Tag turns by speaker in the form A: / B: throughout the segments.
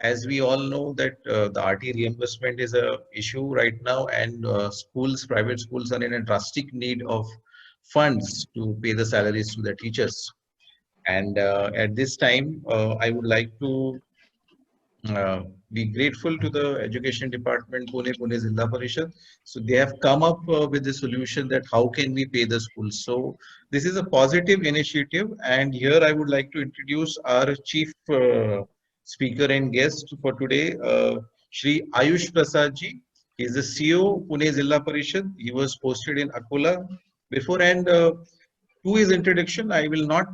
A: as we all know that the RT reimbursement is a issue right now, and private schools are in a drastic need of funds to pay the salaries to the teachers. And at this time, I would like to be grateful to the Education Department, Pune Zilla Parishad. So they have come up with the solution that how can we pay the schools. So this is a positive initiative, and here I would like to introduce our chief speaker and guest for today, Shri Ayush Prasad ji. He is the CEO, Pune Zilla Parishad. He was posted in Akola before, and to his introduction, I will not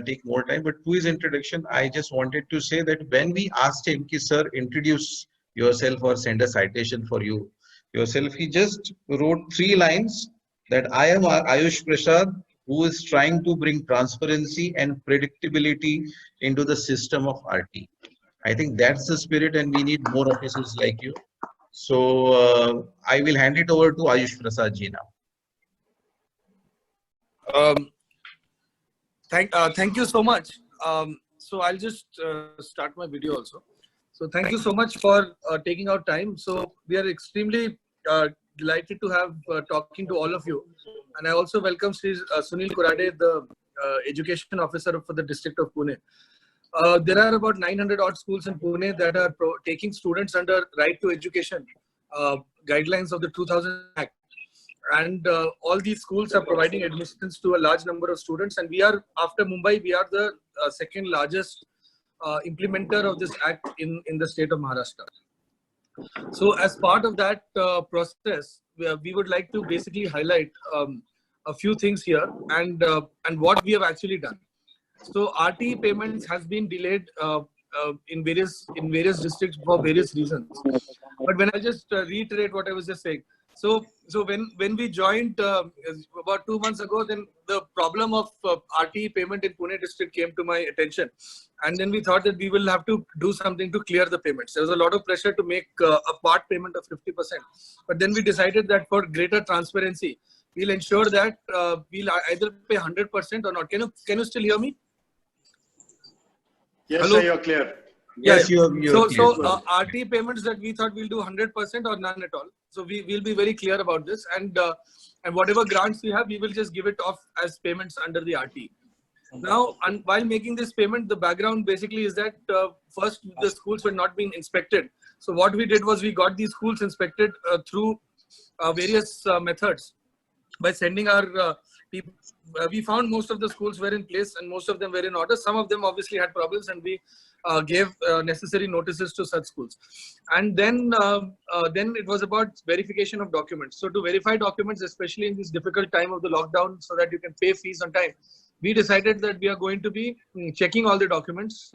A: take more time, but to his introduction, I just wanted to say that when we asked him, ki, sir, introduce yourself or send a citation for you yourself, he just wrote 3 lines that I am Ayush Prasad, who is trying to bring transparency and predictability into the system of RT. I think that's the spirit, and we need more officers like you. So I will hand it over to Ayush Prasad ji now.
B: Thank you so much. So I'll just start my video also. So thank you so much for taking out time. So we are extremely delighted to have talking to all of you. And I also welcome Sri Sunil Kurade, the Education Officer for the District of Pune. There are about 900 odd schools in Pune that are taking students under Right to Education guidelines of the 2000 Act. And all these schools are providing admissions to a large number of students. And we are, after Mumbai, we are the second largest implementer of this act in the state of Maharashtra. So as part of that process, we would like to basically highlight a few things here and what we have actually done. So RT payments has been delayed in various districts for various reasons. But when I just reiterate what I was just saying, so when we joined about 2 months ago, then the problem of RT payment in Pune district came to my attention, and then we thought that we will have to do something to clear the payments. There was a lot of pressure to make a part payment of 50%, but then we decided that for greater transparency, we'll ensure that we'll either pay 100% or not. Can you still hear me?
C: Yes,
B: hello?
C: sir, you're clear.
A: Yes, you're
B: so RT payments that we thought we'll do 100% or none at all. So we will be very clear about this, and whatever grants we have, we will just give it off as payments under the RT. Now, while making this payment, the background basically is that first the schools were not being inspected. So what we did was we got these schools inspected through various methods by sending our people. We found most of the schools were in place and most of them were in order. Some of them obviously had problems, and we gave necessary notices to such schools. And then it was about verification of documents. So to verify documents, especially in this difficult time of the lockdown, so that you can pay fees on time, we decided that we are going to be checking all the documents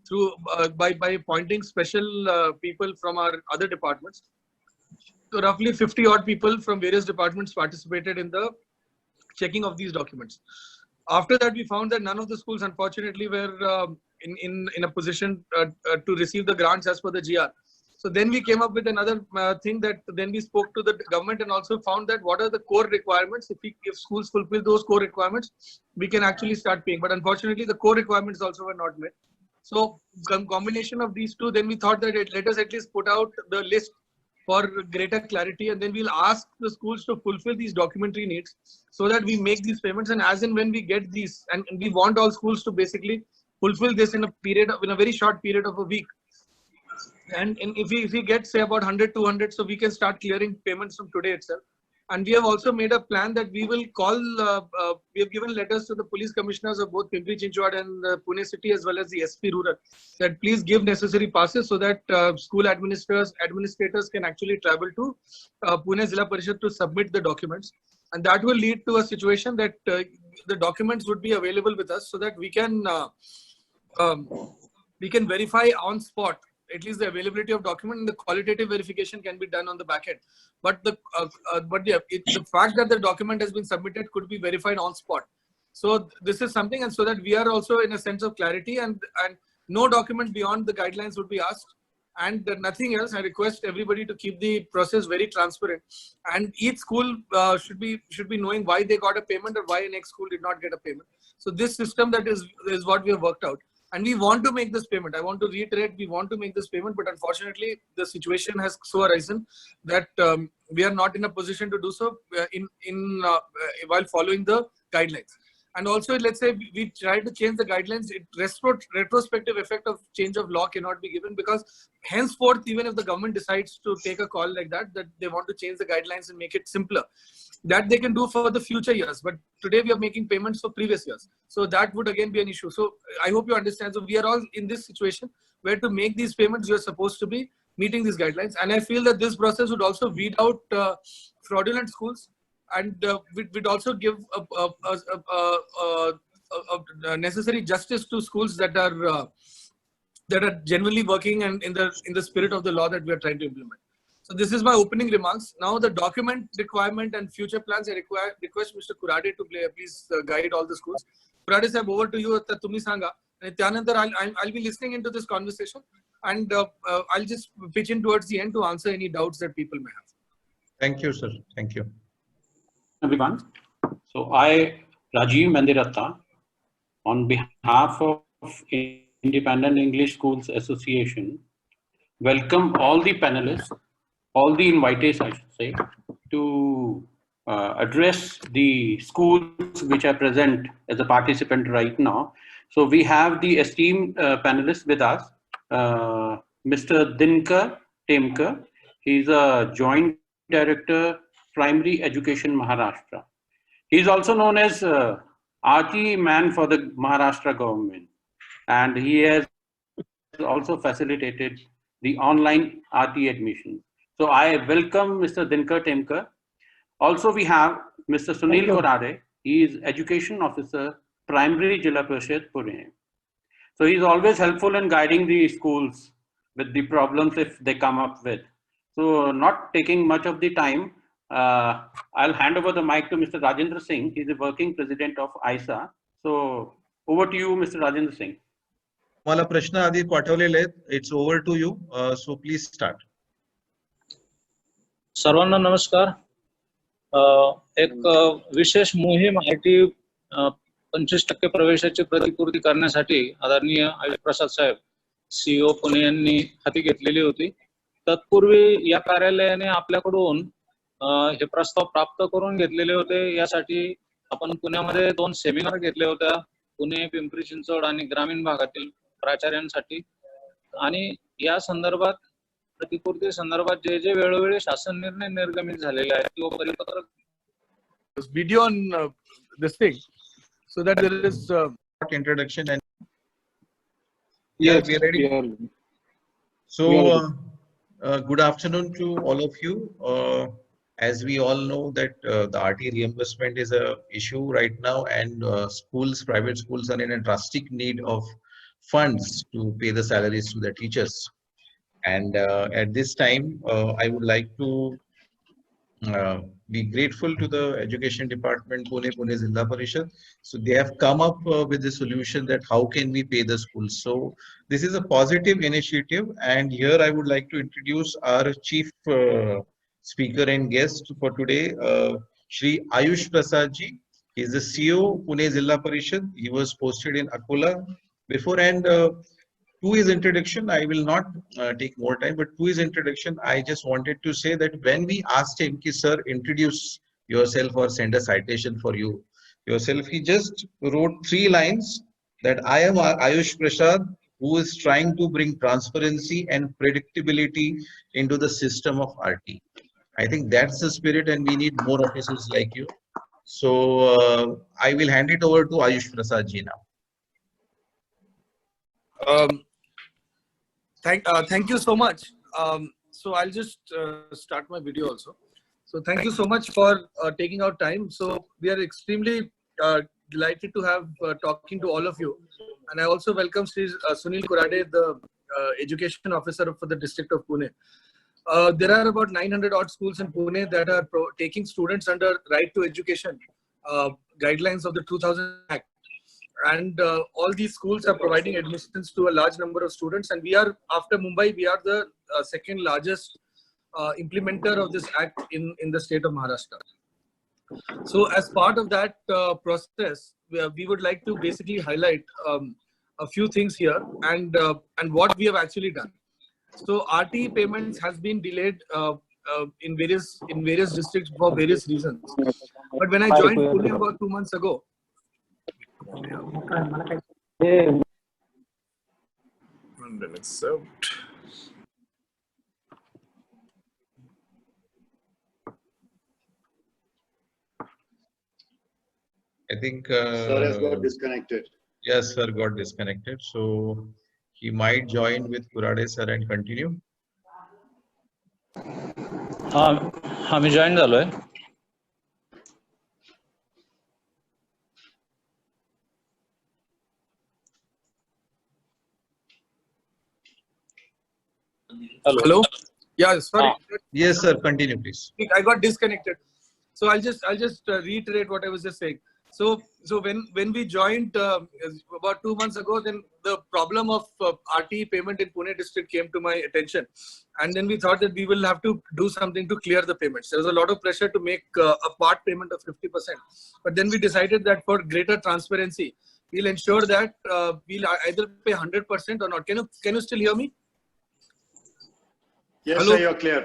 B: through by appointing special people from our other departments. So roughly 50 odd people from various departments participated in the checking of these documents. After that, we found that none of the schools, unfortunately, were in a position to receive the grants as per the GR. So then we came up with another thing, that then we spoke to the government and also found that what are the core requirements. If schools fulfill those core requirements, we can actually start paying. But unfortunately, the core requirements also were not met. So combination of these two, then we thought that let us at least put out the list for greater clarity, and then we'll ask the schools to fulfill these documentary needs so that we make these payments. And as and when we get these, and we want all schools to basically fulfill this in a very short period of a week. And if we get, say, about 100, 200, so we can start clearing payments from today itself. And we have also made a plan that we will call, we have given letters to the police commissioners of both Pimpri-Chinchwad and Pune city, as well as the SP Rural, that please give necessary passes so that school administrators can actually travel to Pune Zilla Parishad to submit the documents. And that will lead to a situation that the documents would be available with us so that we can verify on spot at least the availability of document, and the qualitative verification can be done on the back end. But the fact that the document has been submitted could be verified on spot. So this is something, and so that we are also in a sense of clarity, and no document beyond the guidelines would be asked, and nothing else. I request everybody to keep the process very transparent, and each school should be knowing why they got a payment or why next school did not get a payment. So this system that is what we have worked out. And we want to make this payment. I want to reiterate, we want to make this payment, but unfortunately, the situation has so arisen that we are not in a position to do so while following the guidelines. And also, let's say we try to change the guidelines, retrospective effect of change of law cannot be given, because henceforth, even if the government decides to take a call like that they want to change the guidelines and make it simpler, that they can do for the future years. But today we are making payments for previous years. So that would again be an issue. So I hope you understand. So we are all in this situation where to make these payments, you're supposed to be meeting these guidelines. And I feel that this process would also weed out fraudulent schools, and we'd also give a necessary justice to schools that are genuinely working and in the spirit of the law that we are trying to implement. So this is my opening remarks. Now the document requirement and future plans, I request Mr. Kurade to please guide all the schools. Kurade sir, over to you. Tumi sanga. I'll be listening into this conversation, and I'll just pitch in towards the end to answer any doubts that people may have.
A: Thank you, sir. Thank you.
C: Everyone. So I, Rajiv Mandiratta, on behalf of Independent English Schools Association, welcome all the panelists, all the invitees, I should say, to address the schools which are present as a participant right now. So we have the esteemed panelists with us, Mr. Dinkar Temkar. He's a Joint Director, Primary Education, Maharashtra. He is also known as RT man for the Maharashtra government, and he has also facilitated the online RT admission. So I welcome Mr. Dinkar Temkar. Also we have Mr. Sunil Kurade. He is Education Officer, Primary Jilla Parishad, Pune. So he is always helpful in guiding the schools with the problems if they come up with. So not taking much of the time, I'll hand over the mic to Mr. Rajendra Singh. He's the working president of ISA. So over to you, Mr. Rajendra Singh.
A: मला प्रश्न आधी पाठवलेले आहेत. It's over to you. So please start.
D: सर्वांना नमस्कार. एक विशेष मोहीम IT 25% प्रवेशाची प्रतिपूर्ती करण्यासाठी आदरणीय आयुष प्रसाद साहेब CEO पुणे यांनी हाती घेतलेली होती. तत्पूर्वी या कार्यालयाने आपल्याकडून हे प्रस्ताव प्राप्त करून घेतलेले होते. यासाठी आपण पुण्यामध्ये 2 सेमिनार घेतले होते, पुणे, पिंपरी चिंचवड आणि ग्रामीण भागातील प्राचार्यांसाठी. आणि या संदर्भात प्रतिपूर्ती संदर्भात जे जे वेळोवेळी शासन निर्णय निर्गमित झालेले आहेत किंवा परिपत्रक
B: video on this thing, so that there is
A: introduction and
B: yes,
A: we are ready. So good afternoon to all of you. As we all know that the RT reimbursement is a issue right now, and schools, private schools, are in a drastic need of funds to pay the salaries to the teachers. And at this time, I would like to be grateful to the Education Department, Pune Zilla Parishad. So they have come up with the solution that how can we pay the schools. So this is a positive initiative, and here I would like to introduce our chief speaker and guest for today, Shri Ayush Prasad ji. He is the CEO, Pune Zilla Parishad. He was posted in Akola before, and to his introduction, I will not take more time, but to his introduction, I just wanted to say that when we asked him, ki, sir, introduce yourself or send a citation for you yourself, he just wrote 3 lines that I am Ayush Prasad, who is trying to bring transparency and predictability into the system of RT. I think that's the spirit, and we need more officers like you. So I will hand it over to Ayush Prasad ji now.
B: Thank you so much. So I'll just start my video also. So thank you so much for taking out time. So we are extremely delighted to have talking to all of you. And I also welcome Sunil Kurade, the Education Officer for the District of Pune. There are about 900 odd schools in Pune that are taking students under Right to Education guidelines of the 2000 Act. And all these schools are providing admissions to a large number of students. And we are, after Mumbai, we are the second largest implementer of this act in the state of Maharashtra. So as part of that process, we would like to basically highlight a few things here and what we have actually done. So RT payments has been delayed in various districts for various reasons. But when I joined Pune about 2 months ago,
A: I think
E: Sir has got disconnected.
A: yes, sir got disconnected. So he might join with Kurade sir and continue.
D: हा मी join झालोय.
B: hello. Yeah, sorry.
A: Yes, sir. Continue, please.
B: I got disconnected. So I'll just reiterate what I was just saying. So when we joined about 2 months ago, then the problem of RT payment in Pune district came to my attention, and then we thought that we will have to do something to clear the payments. There was a lot of pressure to make a part payment of 50%, but then we decided that for greater transparency, we'll ensure that we'll either pay 100% or not. Can you still hear me?
E: Yes,
B: Hello?
E: sir, you're clear.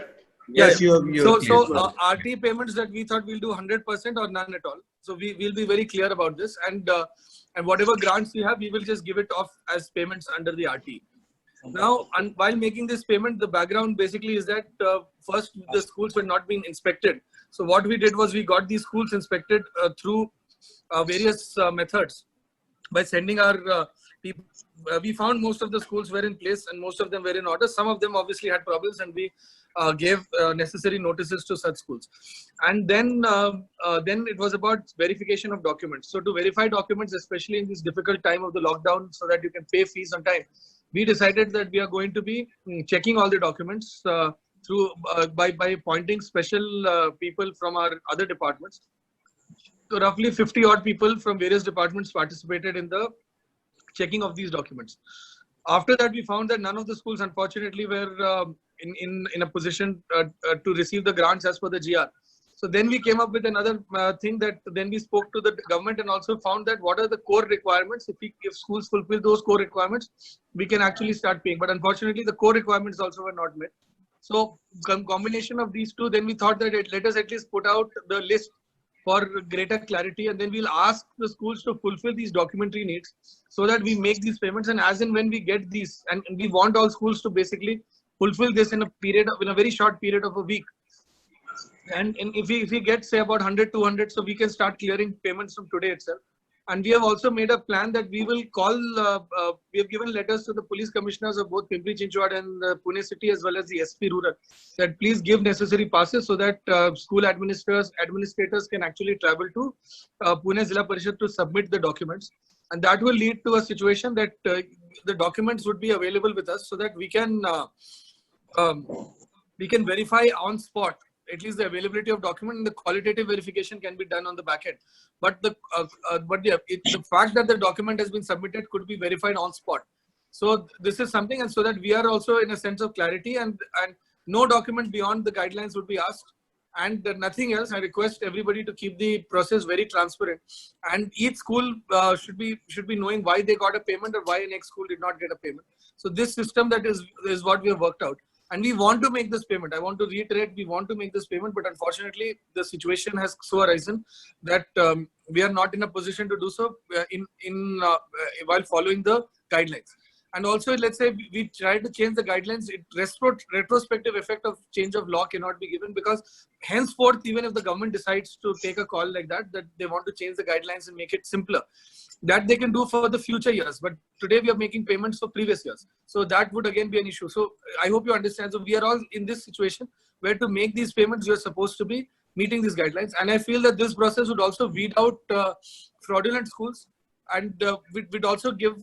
A: Yes, you're clear.
B: RT payments that we thought we'll do 100% or none at all. So we'll be very clear about this, and whatever grants we have, we will just give it off as payments under the RT. Now, while making this payment, the background basically is that first the schools were not being inspected. So what we did was we got these schools inspected through various methods by sending our people. We found most of the schools were in place and most of them were in order. Some of them obviously had problems, and we gave necessary notices to such schools. And then it was about verification of documents. So to verify documents, especially in this difficult time of the lockdown, so that you can pay fees on time, we decided that we are going to be checking all the documents through by appointing special people from our other departments. So roughly 50 odd people from various departments participated in the checking of these documents. After that, we found that none of the schools, unfortunately, were in a position to receive the grants as per the GR. So then we came up with another thing, that then we spoke to the government and also found that what are the core requirements. If schools fulfill those core requirements, we can actually start paying. But unfortunately, the core requirements also were not met. So combination of these two, then we thought that let us at least put out the list for greater clarity, and then we'll ask the schools to fulfill these documentary needs so that we make these payments. And as and when we get these, and we want all schools to basically fulfill this in a very short period of a week. And if we get, say, about 100, 200, so we can start clearing payments from today itself. And we have also made a plan that we will call, we have given letters to the police commissioners of both Pimpri-Chinchwad and Pune city, as well as the SP Rural, that please give necessary passes so that school administrators can actually travel to Pune Zilla Parishad to submit the documents. And that will lead to a situation that the documents would be available with us so that we can verify on spot at least the availability of document, and the qualitative verification can be done on the back end. But the fact that the document has been submitted could be verified on spot. So this is something, and so that we are also in a sense of clarity, and no document beyond the guidelines would be asked, and nothing else. I request everybody to keep the process very transparent, and each school should be knowing why they got a payment or why a next school did not get a payment. So this system that is what we have worked out. And we want to make this payment. I want to reiterate, we want to make this payment, but unfortunately, the situation has so arisen that we are not in a position to do so while following the guidelines. And also, let's say we try to change the guidelines, retrospective effect of change of law cannot be given, because henceforth, even if the government decides to take a call like that they want to change the guidelines and make it simpler, that they can do for the future years. But today we are making payments for previous years. So that would again be an issue. So I hope you understand. So we are all in this situation where to make these payments, we are supposed to be meeting these guidelines. And I feel that this process would also weed out fraudulent schools, and we'd also give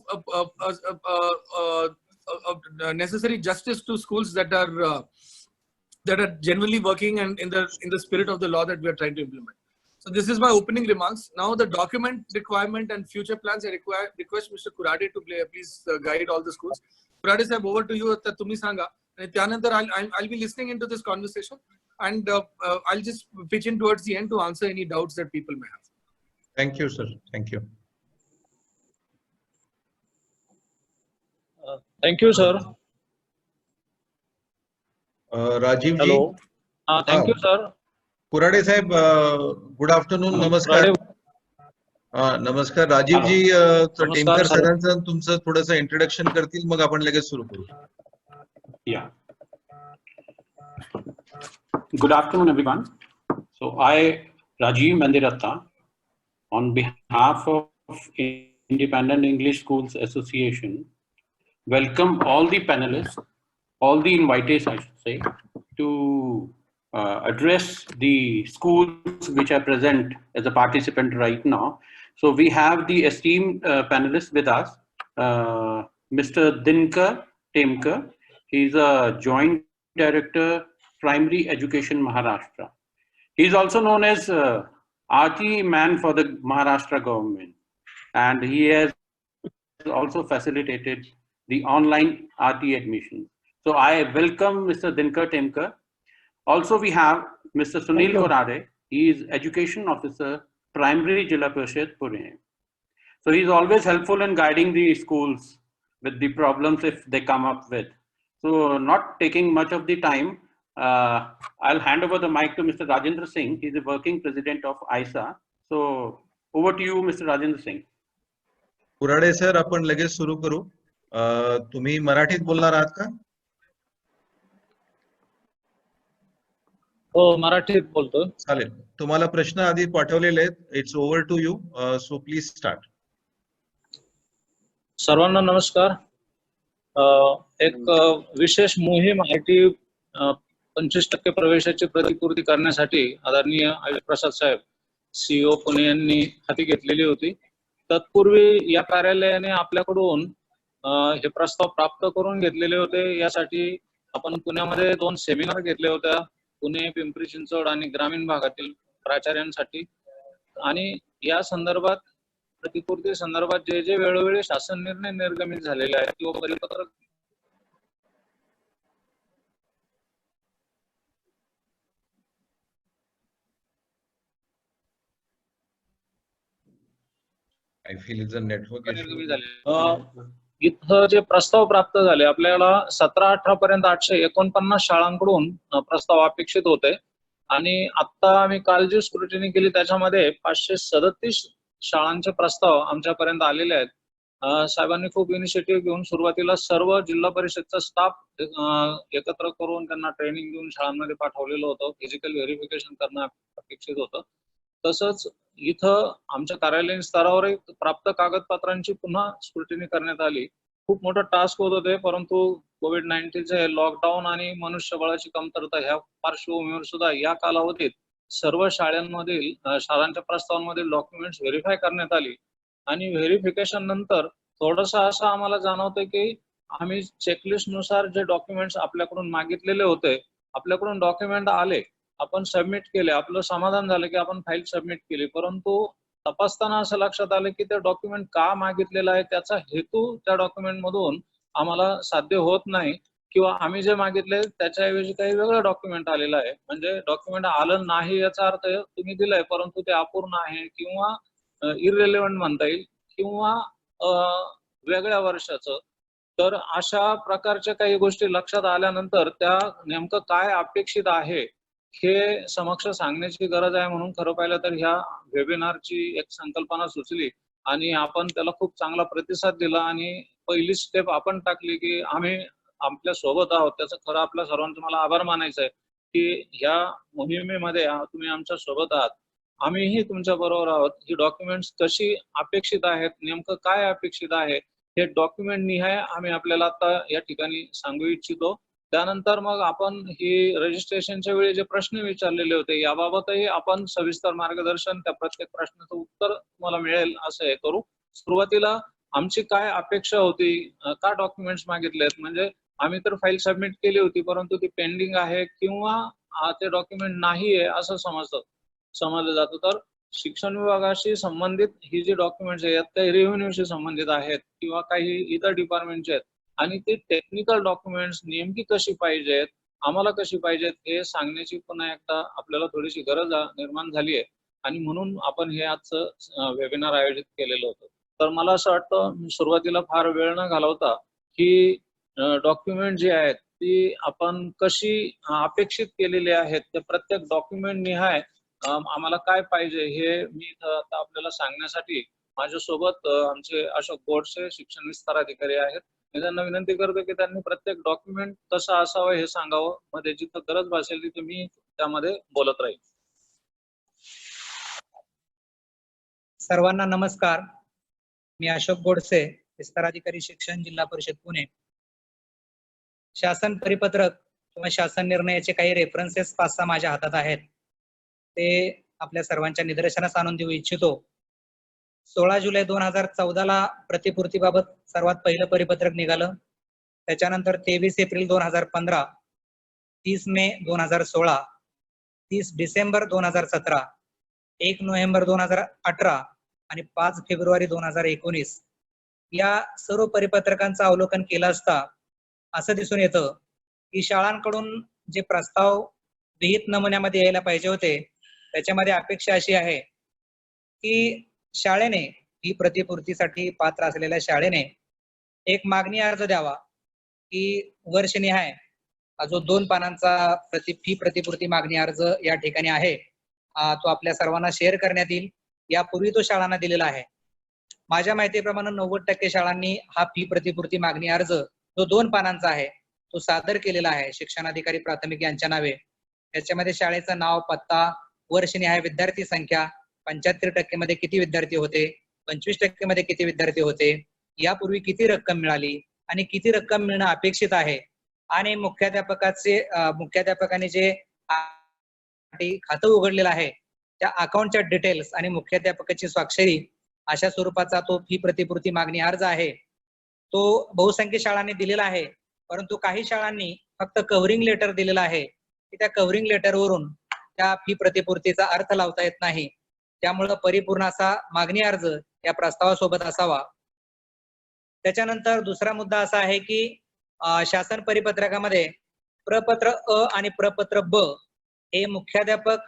B: a necessary justice to schools that are genuinely working and in the spirit of the law that we are trying to implement. So this is my opening remarks. Now the document requirement and future plans, I request Mr. Kurade to please guide all the schools. Kurade sir, over to you. Tumhi sanga. I'll be listening into this conversation, and I'll just pitch in towards the end to answer any doubts that people may have.
A: Thank you, sir. Thank you.
D: Thank you sir.
A: Rajeev ji.
D: Hello. Thank you sir.
A: Kurade साहेब, good afternoon. नमस्कार. नमस्कार Rajiv
C: Hello.
A: जी.
D: नमस्कार
A: Temkar
D: sir.
A: सरांचं तुमचं थोडंसं introduction करतील, मग आपण लगेच सुरू करू.
C: Yeah. Good afternoon, everyone. So I, Rajiv Mandiratta, on behalf of Independent English Schools Association, welcome all the panelists, all the invitees, I should say, to address the schools which are present as a participant right now. So we have the esteemed panelists with us, Mr. Dinkar Temkar. He's a Joint Director, Primary Education, Maharashtra. He's also known as RT man for the Maharashtra government, and he has also facilitated the online RT admission. So I welcome Mr. Dinkar Temkar. Also we have Mr. Sunil Korade. He is Education Officer, Primary Jilla Parishad, Pune. So he's always helpful in guiding the schools with the problems if they come up with. So not taking much of the time, I'll hand over the mic to Mr. Rajendra Singh. He's the working president of ISA. So over to you, Mr. Rajendra Singh.
A: Kurade sir, आपण लगेच सुरू करू. तुम्ही मराठीत बोलणार आहात का?
D: हो, मराठीत बोलतो.
A: चालेल. तुम्हाला प्रश्न आधी पाठवलेले आहेत. It's over to you. So please start.
D: सर्वांना नमस्कार. एक विशेष मोहीम IT 25% प्रवेशाची प्रतिपूर्ती करण्यासाठी आदरणीय आयुष प्रसाद साहेब CEO पुणे यांनी हाती घेतलेली होती. तत्पूर्वी या कार्यालयाने आपल्याकडून हे प्रस्ताव प्राप्त करून घेतलेले होते. यासाठी आपण पुण्यामध्ये 2 सेमिनार घेतले होते, पुणे, पिंपरी चिंचवड आणि ग्रामीण भागातील प्राचार्यांसाठी. आणि या संदर्भात, प्रतिपूर्ती संदर्भात जे जे वेळोवेळी शासन निर्णय निर्गमित झालेले आहेत किंवा परिपत्रक
A: I feel it's a network
D: निर्गमित झाले. इथं जे प्रस्ताव प्राप्त झाले, आपल्याला 17-18 पर्यंत 849 शाळांकडून प्रस्ताव अपेक्षित होते. आणि आता आम्ही काल जी स्क्रुटिनी केली त्याच्यामध्ये 537 शाळांचे प्रस्ताव आमच्यापर्यंत आलेले आहेत. साहेबांनी खूप इनिशिएटिव्ह घेऊन सुरुवातीला सर्व जिल्हा परिषदचा स्टाफ एकत्र करून त्यांना ट्रेनिंग देऊन शाळांमध्ये पाठवलेलं होतं. फिजिकल व्हेरिफिकेशन करणं अपेक्षित होतं. तसंच इथं आमच्या कार्यालयीन स्तरावर प्राप्त कागदपत्रांची पुन्हा स्क्रुटिनी करण्यात आली. खूप मोठं टास्क होतं ते, परंतु COVID-19चे लॉकडाऊन आणि मनुष्यबळाची कमतरता ह्या पार्श्वभूमीवर सुद्धा या कालावधीत सर्व शाळांमधील शाळांच्या प्रस्तावांमधील डॉक्युमेंट्स व्हेरीफाय करण्यात आली. आणि व्हेरिफिकेशन नंतर थोडंसं असं आम्हाला जाणवतं की आम्ही चेकलिस्ट नुसार जे डॉक्युमेंट्स आपल्याकडून मागितलेले होते, आपल्याकडून डॉक्युमेंट आले, आपण सबमिट केले, आपलं समाधान झालं की आपण फाईल सबमिट केली. परंतु तपासताना असं लक्षात आलं की ते डॉक्युमेंट का मागितलेलं आहे, त्याचा हेतू त्या डॉक्युमेंट मधून आम्हाला साध्य होत नाही, किंवा आम्ही जे मागितले त्याच्याऐवजी काही वेगळं डॉक्युमेंट आलेलं आहे. म्हणजे डॉक्युमेंट आलं नाही याचा अर्थ तुम्ही दिलंय परंतु ते अपूर्ण आहे, किंवा इररिलेव्हंट म्हणता येईल, किंवा वेगळ्या वर्षाचं. तर अशा प्रकारच्या काही गोष्टी लक्षात आल्यानंतर त्या नेमकं काय अपेक्षित आहे हे समक्ष सांगण्याची गरज आहे. म्हणून खरं पाहिलं तर ह्या वेबिनारची एक संकल्पना सुचली आणि आपण त्याला खूप चांगला प्रतिसाद दिला. आणि पहिली स्टेप आपण टाकली की आम्ही आपल्या सोबत आहोत. त्याचं खरं आपल्या सर्वांचं मला आभार मानायचं आहे की ह्या मोहिमेमध्ये तुम्ही आमच्या सोबत आहात, आम्हीही तुमच्या बरोबर आहोत. ही डॉक्युमेंट्स कशी अपेक्षित आहेत, नेमकं काय अपेक्षित आहे हे डॉक्युमेंट निहाय आम्ही आपल्याला आता या ठिकाणी सांगू इच्छितो. त्यानंतर मग आपण ही रजिस्ट्रेशनच्या वेळी जे प्रश्न विचारलेले होते याबाबतही आपण सविस्तर मार्गदर्शन, त्या प्रत्येक प्रश्नाचं उत्तर तुम्हाला मिळेल असं हे करू. सुरुवातीला आमची काय अपेक्षा होती, का डॉक्युमेंट्स मागितलेत, म्हणजे आम्ही तर फाईल सबमिट केली होती परंतु ती पेंडिंग आहे किंवा ते डॉक्युमेंट नाही आहे असं समजलं जातं. तर शिक्षण विभागाशी संबंधित ही जी डॉक्युमेंट्स आहेत काही रेव्हेन्यूशी संबंधित आहेत किंवा काही इतर डिपार्टमेंटचे आहेत, आणि ते टेक्निकल डॉक्युमेंट्स नेमकी कशी पाहिजेत, आम्हाला कशी पाहिजेत हे सांगण्याची पुन्हा एकदा आपल्याला थोडीशी गरज निर्माण झाली आहे. आणि म्हणून आपण हे आजचं वेबिनार आयोजित केलेलं होतं. तर मला असं वाटतं सुरुवातीला फार वेळ न घालवता की डॉक्युमेंट जी आहेत ती आपण कशी अपेक्षित केलेली आहेत, ते प्रत्येक डॉक्युमेंट निहाय आम्हाला काय पाहिजे हे मी इथं आता आपल्याला सांगण्यासाठी माझ्यासोबत आमचे अशोक गोडसे शिक्षण विस्तार अधिकारी आहेत. मी त्यांना विनंती करतो की त्यांनी प्रत्येक डॉक्युमेंट कसं असावं हे सांगावं. मध्ये जिथं गरज भासेल तिथे मी त्यामध्ये बोलत राहील.
F: सर्वांना नमस्कार. मी अशोक गोडसे, विस्तार अधिकारी शिक्षण, जिल्हा परिषद पुणे. शासन परिपत्रक किंवा शासन निर्णयाचे काही रेफरन्सेस 5-6 माझ्या हातात आहेत, ते आपल्या सर्वांच्या निदर्शनास आणून देऊ इच्छितो. 16 जुलै 2014ला प्रतिपूर्तीबाबत सर्वात पहिलं परिपत्रक निघालं. त्याच्यानंतर 23 एप्रिल 2015, 30 मे 2016, 30 डिसेंबर 2017, 1 नोव्हेंबर 2018 आणि 5 फेब्रुवारी 2019 या सर्व परिपत्रकांचं अवलोकन केलं असता असं दिसून येतं की शाळांकडून जे प्रस्ताव विहित नमुन्यामध्ये यायला पाहिजे होते, त्याच्यामध्ये अपेक्षा अशी आहे की शाळेने ही प्रतिपूर्तीसाठी पात्र असलेल्या शाळेने एक मागणी अर्ज द्यावा की वर्षनिहाय जो 2 पानांचा फी प्रतिपूर्ती मागणी अर्ज या ठिकाणी आहे, तो आपल्या सर्वांना शेअर करण्यात येईल. यापूर्वी तो शाळांना दिलेला आहे. माझ्या माहितीप्रमाणे 90% शाळांनी हा फी प्रतिपूर्ती मागणी अर्ज जो 2 पानांचा आहे तो सादर केलेला आहे शिक्षणाधिकारी प्राथमिक यांच्या नावे. याच्यामध्ये शाळेचं नाव, पत्ता, वर्षनिहाय विद्यार्थी संख्या, 75% मध्ये किती विद्यार्थी होते, 25% मध्ये किती विद्यार्थी होते, यापूर्वी किती रक्कम मिळाली आणि किती रक्कम मिळणं अपेक्षित आहे, आणि मुख्याध्यापकाने जे खातं उघडलेलं आहे त्या अकाउंटच्या डिटेल्स आणि मुख्याध्यापकाची स्वाक्षरी अशा स्वरूपाचा तो फी प्रतिपूर्ती मागणी अर्ज आहे. तो बहुसंख्य शाळांनी दिलेला आहे, परंतु काही शाळांनी फक्त कव्हरिंग लेटर दिलेला आहे की त्या कव्हरिंग लेटरवरून त्या फी प्रतिपूर्तीचा अर्थ लावता येत नाही. त्यामुळं परिपूर्ण असा मागणी अर्ज या प्रस्तावासोबत असावा. त्याच्यानंतर दुसरा मुद्दा असा आहे की शासन परिपत्रकामध्ये प्रपत्र अ आणि प्रपत्र ब हे मुख्याध्यापक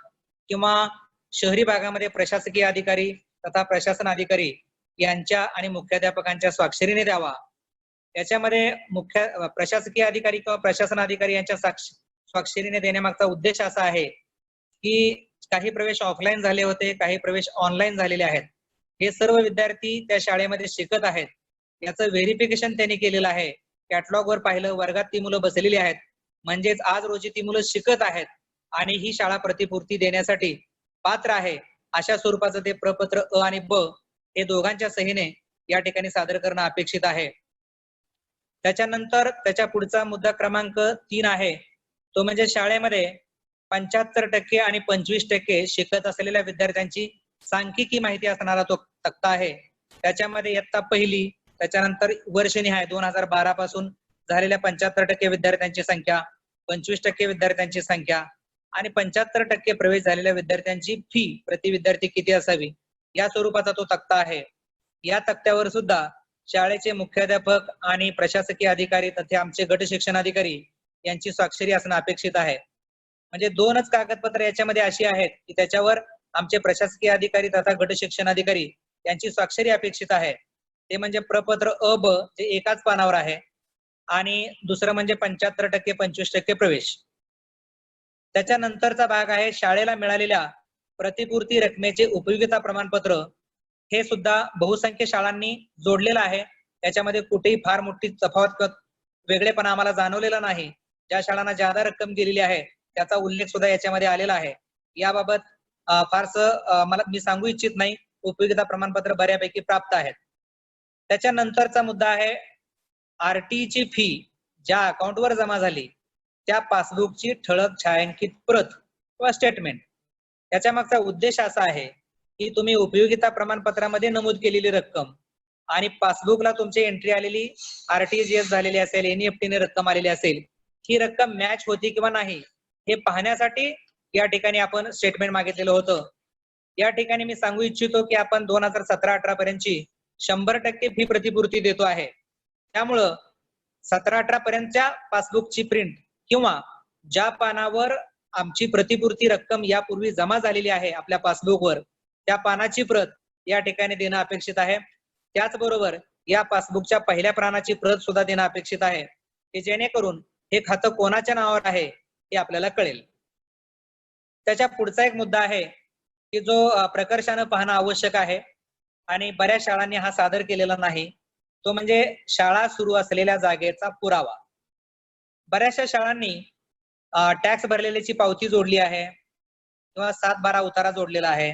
F: किंवा शहरी भागामध्ये प्रशासकीय अधिकारी तथा प्रशासन अधिकारी यांच्या आणि मुख्याध्यापकांच्या स्वाक्षरीने द्यावा. याच्यामध्ये प्रशासकीय अधिकारी किंवा प्रशासन अधिकारी यांच्या स्वाक्षरीने देण्यामागचा उद्देश असा आहे की काही प्रवेश ऑफलाईन झाले होते, काही प्रवेश ऑनलाईन झालेले आहेत. हे सर्व विद्यार्थी त्या शाळेमध्ये शिकत आहेत, याचं व्हेरिफिकेशन त्यांनी केलेलं आहे. कॅटलॉग वर पाहिलं, वर्गात ती मुलं बसलेली आहेत, म्हणजेच आज रोजी ती मुलं शिकत आहेत आणि ही शाळा प्रतिपूर्ती देण्यासाठी पात्र आहे. अशा स्वरूपाचं ते प्रपत्र अ आणि ब हे दोघांच्या सहीने या ठिकाणी सादर करणं अपेक्षित आहे. त्याच्यानंतर त्याच्या पुढचा मुद्दा क्रमांक 3 आहे, तो म्हणजे शाळेमध्ये 75% आणि 25% शिकत असलेल्या विद्यार्थ्यांची सांख्यिकी माहिती असणारा तो तक्ता आहे. त्याच्यामध्ये इयत्ता पहिली, त्याच्यानंतर वर्षनिहाय 2012 पासून झालेल्या 75% विद्यार्थ्यांची संख्या, 25% विद्यार्थ्यांची संख्या आणि 75% प्रवेश झालेल्या विद्यार्थ्यांची फी प्रति विद्यार्थी किती असावी या स्वरूपाचा तो तक्ता आहे. या तक्त्यावर सुद्धा शाळेचे मुख्याध्यापक आणि प्रशासकीय अधिकारी तथा आमचे गट शिक्षण अधिकारी यांची स्वाक्षरी असणं अपेक्षित आहे. म्हणजे 2च कागदपत्र याच्यामध्ये अशी आहेत की त्याच्यावर आमचे प्रशासकीय अधिकारी तथा गट शिक्षण अधिकारी यांची स्वाक्षरी अपेक्षित आहे. ते म्हणजे प्रपत्र अ ब जे एकाच पानावर आहे आणि दुसरं म्हणजे 75% 25% प्रवेश. त्याच्यानंतरचा भाग आहे शाळेला मिळालेल्या प्रतिपूर्ती रकमेचे उपयोगिता प्रमाणपत्र. हे सुद्धा बहुसंख्य शाळांनी जोडलेलं आहे. त्याच्यामध्ये कुठेही फार मोठी तफावत वेगळेपणा आम्हाला जाणवलेला नाही. ज्या शाळांना जादा रक्कम गेलेली आहे त्याचा उल्लेख सुद्धा याच्यामध्ये आलेला आहे. याबाबत फारसं मी सांगू इच्छित नाही. उपयोगिता प्रमाणपत्र बऱ्यापैकी प्राप्त आहेत. त्याच्यानंतरचा मुद्दा आहे आरटी ची फी ज्या अकाउंटवर जमा झाली त्या पासबुकची ठळक छायांकित प्रत किंवा स्टेटमेंट. त्याच्या मागचा उद्देश असा आहे की तुम्ही उपयोगिता प्रमाणपत्रामध्ये नमूद केलेली रक्कम आणि पासबुकला तुमची एंट्री आलेली, आरटीजीएस झालेली असेल, एनईएफटी ने रक्कम आलेली असेल, ही रक्कम मॅच होती किंवा नाही हे पाहण्यासाठी या ठिकाणी आपण स्टेटमेंट मागितलेलं होतं. या ठिकाणी मी सांगू इच्छितो की आपण 2017-18 पर्यंतची 100% फी प्रतिपूर्ती देतो आहे. त्यामुळं 17-18 पर्यंतच्या पासबुकची प्रिंट किंवा ज्या पानावर आमची प्रतिपूर्ती रक्कम यापूर्वी जमा झालेली आहे आपल्या पासबुकवर त्या पानाची प्रत या ठिकाणी देणं अपेक्षित आहे. त्याचबरोबर या पासबुकच्या पहिल्या पानाची प्रत सुद्धा देणं अपेक्षित आहे, की जेणेकरून हे खातं कोणाच्या नावावर आहे हे आपल्याला कळेल. त्याच्या पुढचा एक मुद्दा आहे की जो प्रकर्षानं पाहणं आवश्यक आहे आणि बऱ्याच शाळांनी हा सादर केलेला नाही, तो म्हणजे शाळा सुरू असलेल्या जागेचा पुरावा. बऱ्याचशा शाळांनी टॅक्स भरलेल्याची पावती जोडली आहे किंवा 7/12 उतारा जोडलेला आहे,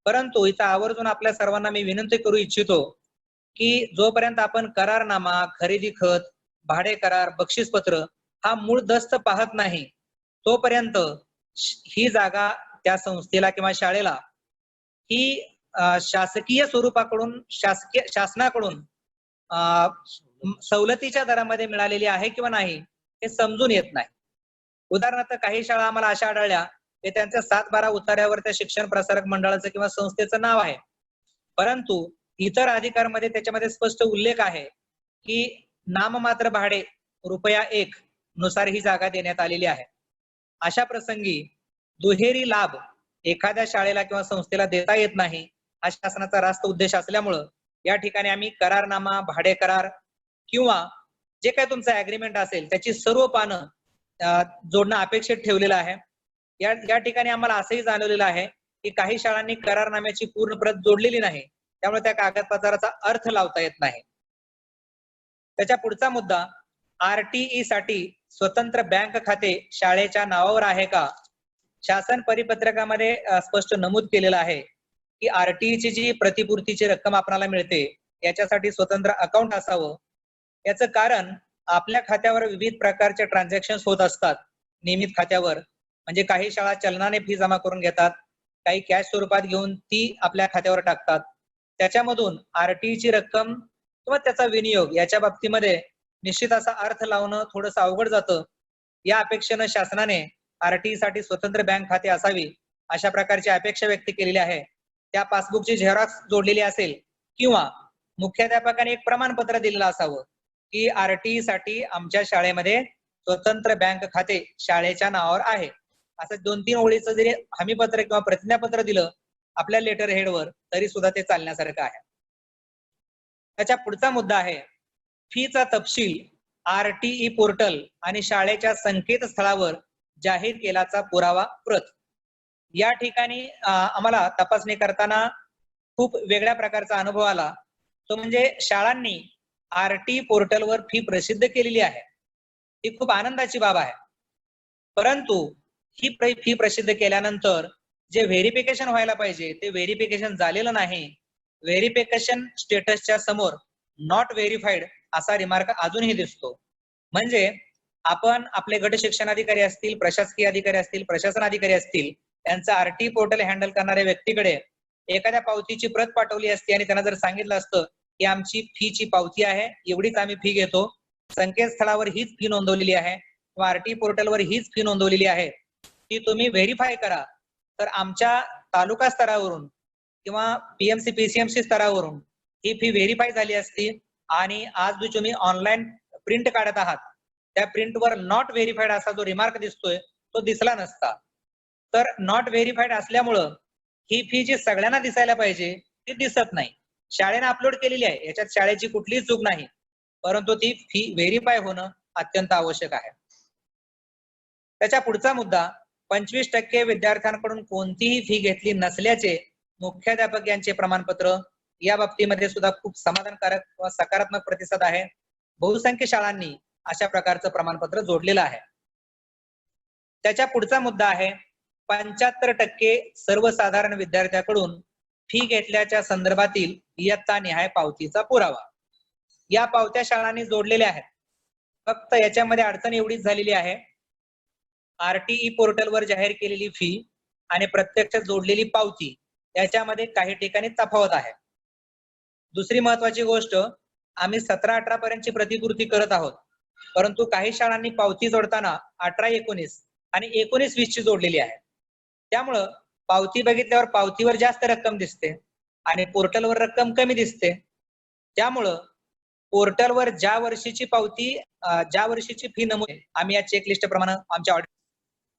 F: परंतु इथं आवर्जून आपल्या सर्वांना मी विनंती करू इच्छितो की जोपर्यंत आपण करारनामा, खरेदी खत, भाडे करार, बक्षीसपत्र हा मूळ दस्त पाहत नाही, तोपर्यंत ही जागा त्या संस्थेला किंवा शाळेला ही शासकीय स्वरूपाकडून शासनाकडून सवलतीच्या दरामध्ये मिळालेली आहे किंवा नाही हे समजून येत नाही. उदाहरणार्थ काही शाळा आम्हाला अशा आढळल्या की त्यांच्या 7/12 उतार्यावर त्या शिक्षण प्रसारक मंडळाचं किंवा संस्थेचं नाव आहे, परंतु इतर अधिकारमध्ये त्याच्यामध्ये स्पष्ट उल्लेख आहे की नाममात्र भाडे ₹1 नुसार ही जागा देण्यात आलेली आहे. अशा प्रसंगी दुहेरी लाभ एखाद्या शाळेला किंवा संस्थेला देता येत नाही, हा शासनाचा रास्त उद्देश असल्यामुळं या ठिकाणी आम्ही करारनामा, भाडे करार किंवा जे काही तुमचं ऍग्रीमेंट असेल त्याची सर्व पानं जोडणं अपेक्षित ठेवलेलं आहे. या ठिकाणी आम्हाला असंही जाणवलेलं आहे की काही शाळांनी करारनाम्याची पूर्ण प्रत जोडलेली नाही, त्यामुळे त्या कागदपत्राचा अर्थ लावता येत नाही. त्याच्या पुढचा मुद्दा, RTE साठी स्वतंत्र बँक खाते शाळेच्या नावावर आहे का? शासन परिपत्रकामध्ये स्पष्ट नमूद केलेलं आहे की RTE ची जी प्रतिपूर्तीची रक्कम आपल्याला मिळते याच्यासाठी स्वतंत्र अकाउंट असावं. याचं कारण आपल्या खात्यावर विविध प्रकारचे ट्रान्झॅक्शन्स होत असतात नियमित खात्यावर. म्हणजे काही शाळा चलनाने फी जमा करून घेतात, काही कॅश स्वरूपात घेऊन ती आपल्या खात्यावर टाकतात. त्याच्यामधून RTE ची रक्कम किंवा त्याचा विनियोग याच्या बाबतीमध्ये निश्चित असा अर्थ लावणं थोडंसं अवघड जातं. या अपेक्षेनं शासनाने RTE साठी स्वतंत्र बँक खाते असावी अशा प्रकारची अपेक्षा व्यक्त केलेली आहे. त्या पासबुकची झेरॉक्स जोडलेली असेल किंवा मुख्याध्यापकाने एक प्रमाणपत्र दिलेलं असावं की RTE साठी आमच्या शाळेमध्ये स्वतंत्र बँक खाते शाळेच्या नावावर आहे, असं 2-3 ओळीचं जरी हमीपत्र किंवा प्रतिज्ञापत्र दिलं आपल्या लेटर हेडवर तरी सुद्धा ते चालण्यासारखं आहे. त्याच्या पुढचा मुद्दा आहे फीचा तपशील RTE पोर्टल आणि शाळेच्या संकेतस्थळावर जाहीर केल्याचा पुरावा प्रत. या ठिकाणी आम्हाला तपासणी करताना खूप वेगळ्या प्रकारचा अनुभव आला, तो म्हणजे शाळांनी RTE पोर्टलवर फी प्रसिद्ध केलेली आहे, ही खूप आनंदाची बाब आहे, परंतु ही फी प्रसिद्ध केल्यानंतर जे व्हेरिफिकेशन व्हायला पाहिजे ते व्हेरिफिकेशन झालेलं नाही. व्हेरिफिकेशन स्टेटसच्या समोर नॉट व्हेरीफाईड असा रिमार्क अजूनही दिसतो. म्हणजे आपण आपले गट शिक्षणाधिकारी असतील, प्रशासकीय अधिकारी असतील, प्रशासन अधिकारी असतील, त्यांचं RTE पोर्टल हँडल करणाऱ्या व्यक्तीकडे एखाद्या पावतीची प्रत पाठवली असती आणि त्यांना जर सांगितलं असतं की आमची फीची पावती आहे, एवढीच आम्ही फी घेतो, संकेतस्थळावर हीच फी नोंदवलेली आहे किंवा RTE पोर्टलवर हीच फी नोंदवलेली आहे, ती तुम्ही व्हेरीफाय करा, तर आमच्या तालुका स्तरावरून किंवा PMC PCMC स्तरावरून ही फी व्हेरीफाय झाली असती आणि आज जो तुम्ही ऑनलाईन प्रिंट काढत आहात त्या प्रिंटवर नॉट व्हेरीफाईड असा जो रिमार्क दिसतोय तो दिसला नसता. तर नॉट व्हेरीफाईड असल्यामुळं ही फी जी सगळ्यांना दिसायला पाहिजे ती दिसत नाही. शाळेने अपलोड केलेली आहे, याच्यात शाळेची कुठलीच चूक नाही, परंतु ती फी व्हेरीफाय होणं अत्यंत आवश्यक आहे. त्याच्या पुढचा मुद्दा, 25% विद्यार्थ्यांकडून कोणतीही फी घेतली नसल्याचे मुख्याध्यापक यांचे प्रमाणपत्र. या बाबतीमध्ये सुद्धा खूप समाधानकारक व सकारात्मक प्रतिसाद आहे. बहुसंख्य शाळांनी अशा प्रकारचं प्रमाणपत्र जोडलेलं आहे. त्याच्या पुढचा मुद्दा आहे 75% सर्वसाधारण विद्यार्थ्याकडून फी घेतल्याच्या संदर्भातील इयत्ता निहाय पावतीचा पुरावा. या पावत्या शाळांनी जोडलेल्या आहेत. फक्त याच्यामध्ये अडचण एवढीच झालेली आहे, RTE पोर्टलवर जाहीर केलेली फी आणि प्रत्यक्ष जोडलेली पावती याच्यामध्ये काही ठिकाणी तफावत आहे. दुसरी महत्वाची गोष्ट, आम्ही 17-18 पर्यंतची प्रतिपूर्ती करत आहोत, परंतु काही शाळांनी पावती जोडताना 18-19 आणि 19-20 ची जोडलेली आहे. त्यामुळं पावती बघितल्यावर पावतीवर जास्त रक्कम दिसते आणि पोर्टलवर रक्कम कमी दिसते. त्यामुळं पोर्टलवर ज्या वर्षीची पावती ज्या वर्षीची फी नमूद, आम्ही या चेकलिस्ट प्रमाणे आमच्या ऑडिट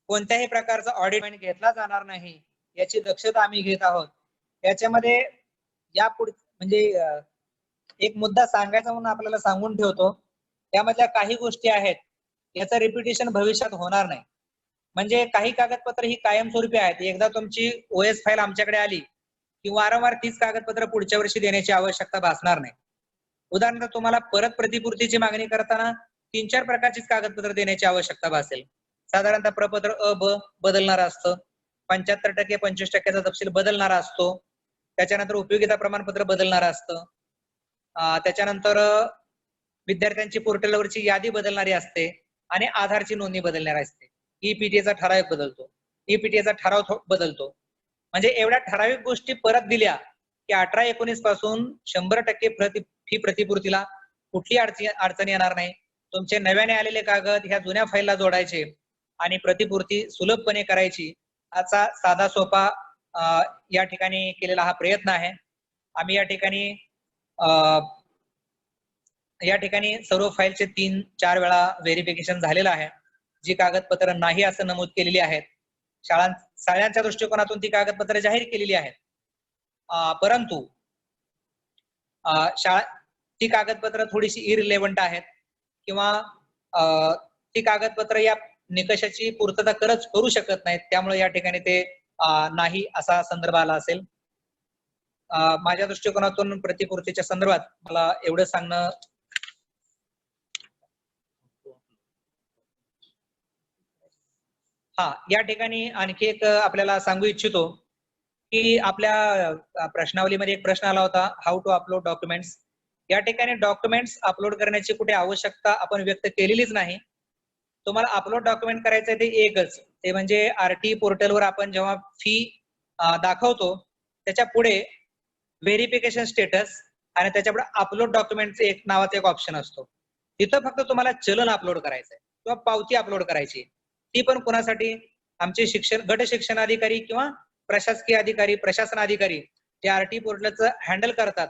F: कोणत्याही प्रकारचा ऑडिट घेतला जाणार नाही याची दक्षता आम्ही घेत आहोत. याच्यामध्ये यापुढे म्हणजे एक मुद्दा सांगायचा म्हणून आपल्याला सांगून ठेवतो. त्यामधल्या काही गोष्टी आहेत याचं रिपिटेशन भविष्यात होणार नाही. म्हणजे काही कागदपत्र ही कायमस्वरूपी आहेत. एकदा तुमची ओएस फाईल आमच्याकडे आली की वारंवार तीच कागदपत्र पुढच्या वर्षी देण्याची आवश्यकता भासणार नाही. उदाहरणार्थ तुम्हाला परत प्रतिपूर्तीची मागणी करताना 3-4 प्रकारचीच कागदपत्र देण्याची आवश्यकता भासेल. साधारणतः प्रपत्र अ ब बदलणारा असतं, 75% 25% तपशील बदलणारा असतो, त्याच्यानंतर उपयोगिता प्रमाणपत्र बदलणारा असतं, त्याच्यानंतर विद्यार्थ्यांची पोर्टलवरची यादी बदलणारी असते आणि आधारची नोंदणी बदलणारी असते. ईपीटीचा ठराव बदलतो, ईपीटीचा ठराव बदलतो. म्हणजे एवढ्या ठराविक गोष्टी परत दिल्या की 18-19 पासून 100% फी प्रतिपूर्तीला कुठली अडचण येणार नाही. तुमचे नव्याने आलेले कागद ह्या जुन्या फाईलला जोडायचे आणि प्रतिपूर्ती सुलभपणे करायची. असा साधा सोपा या ठिकाणी केलेला हा प्रयत्न आहे. आम्ही या ठिकाणी सर्व फाईलचे 3-4 वेळा व्हेरिफिकेशन झालेलं आहे. जी कागदपत्र नाही असं नमूद केलेली आहेत, शाळांच्या दृष्टिकोनातून ती कागदपत्र जाहीर केलेली आहेत. परंतु ती कागदपत्र थोडीशी इरिलेव्हंट आहेत किंवा ती कागदपत्र या निकषाची पूर्तता करू शकत नाहीत. त्यामुळे या ठिकाणी ते नाही असा संदर्भ आला असेल. माझ्या दृष्टिकोनातून प्रतिपूर्तीच्या संदर्भात मला एवढं सांगणं. या ठिकाणी आणखी एक आपल्याला सांगू इच्छितो की आपल्या प्रश्नावलीमध्ये एक प्रश्न आला होता, हाऊ टू अपलोड डॉक्युमेंट्स. या ठिकाणी डॉक्युमेंट्स अपलोड करण्याची कुठे आवश्यकता आपण व्यक्त केलेलीच नाही. तुम्हाला अपलोड डॉक्युमेंट करायचं ते एकच, ते म्हणजे आरटी पोर्टलवर आपण जेव्हा फी दाखवतो त्याच्या पुढे व्हेरिफिकेशन स्टेटस आणि त्याच्यापुढे अपलोड डॉक्युमेंटचे एक नावाचा एक ऑप्शन असतो. तिथं फक्त तुम्हाला चलन अपलोड करायचंय किंवा पावती अपलोड करायची. ती पण कोणासाठी? आमचे गट शिक्षण अधिकारी किंवा प्रशासकीय अधिकारी, प्रशासन अधिकारी जे आरटी पोर्टलचं हँडल करतात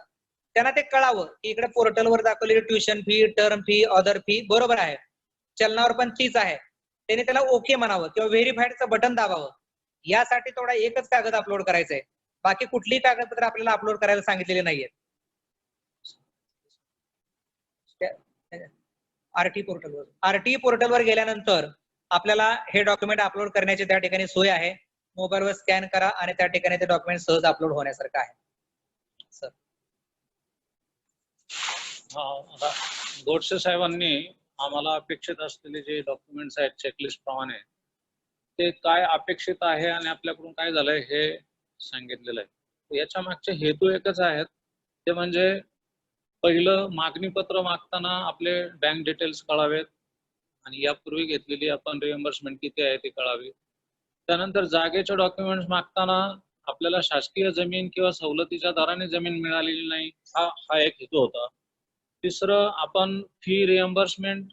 F: त्यांना ते कळावं की इकडे पोर्टलवर दाखवलेली tuition fee, term fee, other fee बरोबर आहे, चलनावर पण तीच आहे. त्याने त्याला ओके म्हणावं किंवा व्हेरीफाईडचं बटन दाबावं. यासाठी थोडा एकच कागद अपलोड करायचा आहे. बाकी कुठलीही कागदपत्र आपल्याला अपलोड करायला सांगितलेली नाहीये. आरटी पोर्टलवर गेल्यानंतर आपल्याला हे डॉक्युमेंट अपलोड करण्याची त्या ठिकाणी सोय आहे. मोबाईलवर स्कॅन करा आणि त्या ठिकाणी ते डॉक्युमेंट सहज अपलोड होण्यासारखं आहे. सर
D: गोडसे साहेबांनी आम्हाला अपेक्षित असलेले जे डॉक्युमेंट्स आहेत चेकलिस्ट प्रमाणे ते काय अपेक्षित आहे आणि आपल्याकडून काय झालंय हे सांगितलेलं आहे. याच्या मागचे हेतू एकच आहेत, ते म्हणजे पहिलं मागणी पत्र मागताना आपले बँक डिटेल्स कळावेत आणि यापूर्वी घेतलेली आपण रिएम्बर्समेंट किती आहे ती कळावी. त्यानंतर जागेचे डॉक्युमेंट्स मागताना आपल्याला शासकीय जमीन किंवा सवलतीच्या दराने जमीन मिळालेली नाही हा एक हेतू होता. तिसरं, आपण फी रिएम्बर्समेंट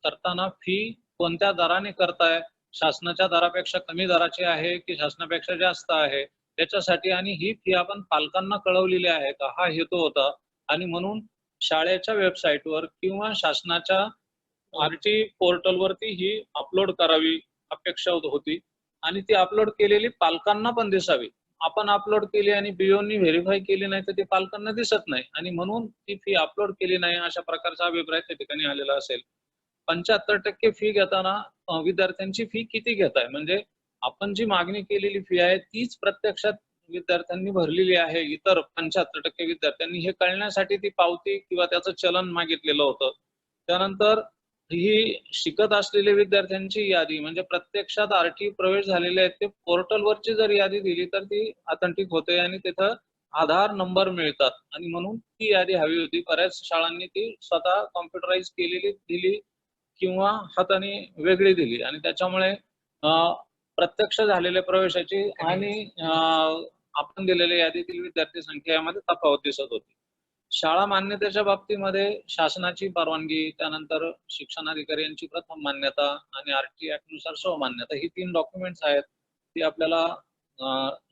D: करताना फी कोणत्या दराने करताय, शासनाच्या दरापेक्षा कमी दराची आहे की शासनापेक्षा जास्त आहे त्याच्यासाठी, आणि ही फी आपण पालकांना कळवलेली आहे का हा हेतू होता. आणि म्हणून शाळेच्या वेबसाईटवर किंवा शासनाच्या आरटी पोर्टलवरती ही अपलोड करावी अपेक्षा होती आणि ती अपलोड केलेली पालकांना पण दिसावी. आपण अपलोड केली आणि बीओनी व्हेरीफाय केली नाही तर ती पालकांना दिसत नाही आणि म्हणून ती फी अपलोड केली नाही अशा प्रकारचा अभिप्राय त्या ठिकाणी आलेला असेल. 75% फी घेताना विद्यार्थ्यांची फी किती घेताय, म्हणजे आपण जी मागणी केलेली फी आहे तीच प्रत्यक्षात विद्यार्थ्यांनी भरलेली आहे इतर 75% विद्यार्थ्यांनी, हे कळण्यासाठी ती पावती किंवा त्याचं चलन मागितलेलं होतं. त्यानंतर ही शिकत असलेल्या विद्यार्थ्यांची यादी, म्हणजे प्रत्यक्षात आरटी प्रवेश झालेले आहेत ते पोर्टलवरची जर यादी दिली तर ती ऑथेंटिक होते आणि तिथं आधार नंबर मिळतात आणि म्हणून ती यादी हवी होती. बऱ्याच शाळांनी ती स्वतः कॉम्प्युटराइज केलेली दिली किंवा हाताने वेगळी दिली आणि त्याच्यामुळे प्रत्यक्ष झालेल्या प्रवेशाची आणि आपण दिलेल्या यादीतील विद्यार्थी संख्या यामध्ये तफावत दिसत होती. शाळा मान्यतेच्या बाबतीमध्ये शासनाची परवानगी, त्यानंतर शिक्षणाधिकारी यांची प्रथम मान्यता आणि आरटी ऍक्ट नुसार स्वमान्यता, ही 3 डॉक्युमेंट्स आहेत ती आपल्याला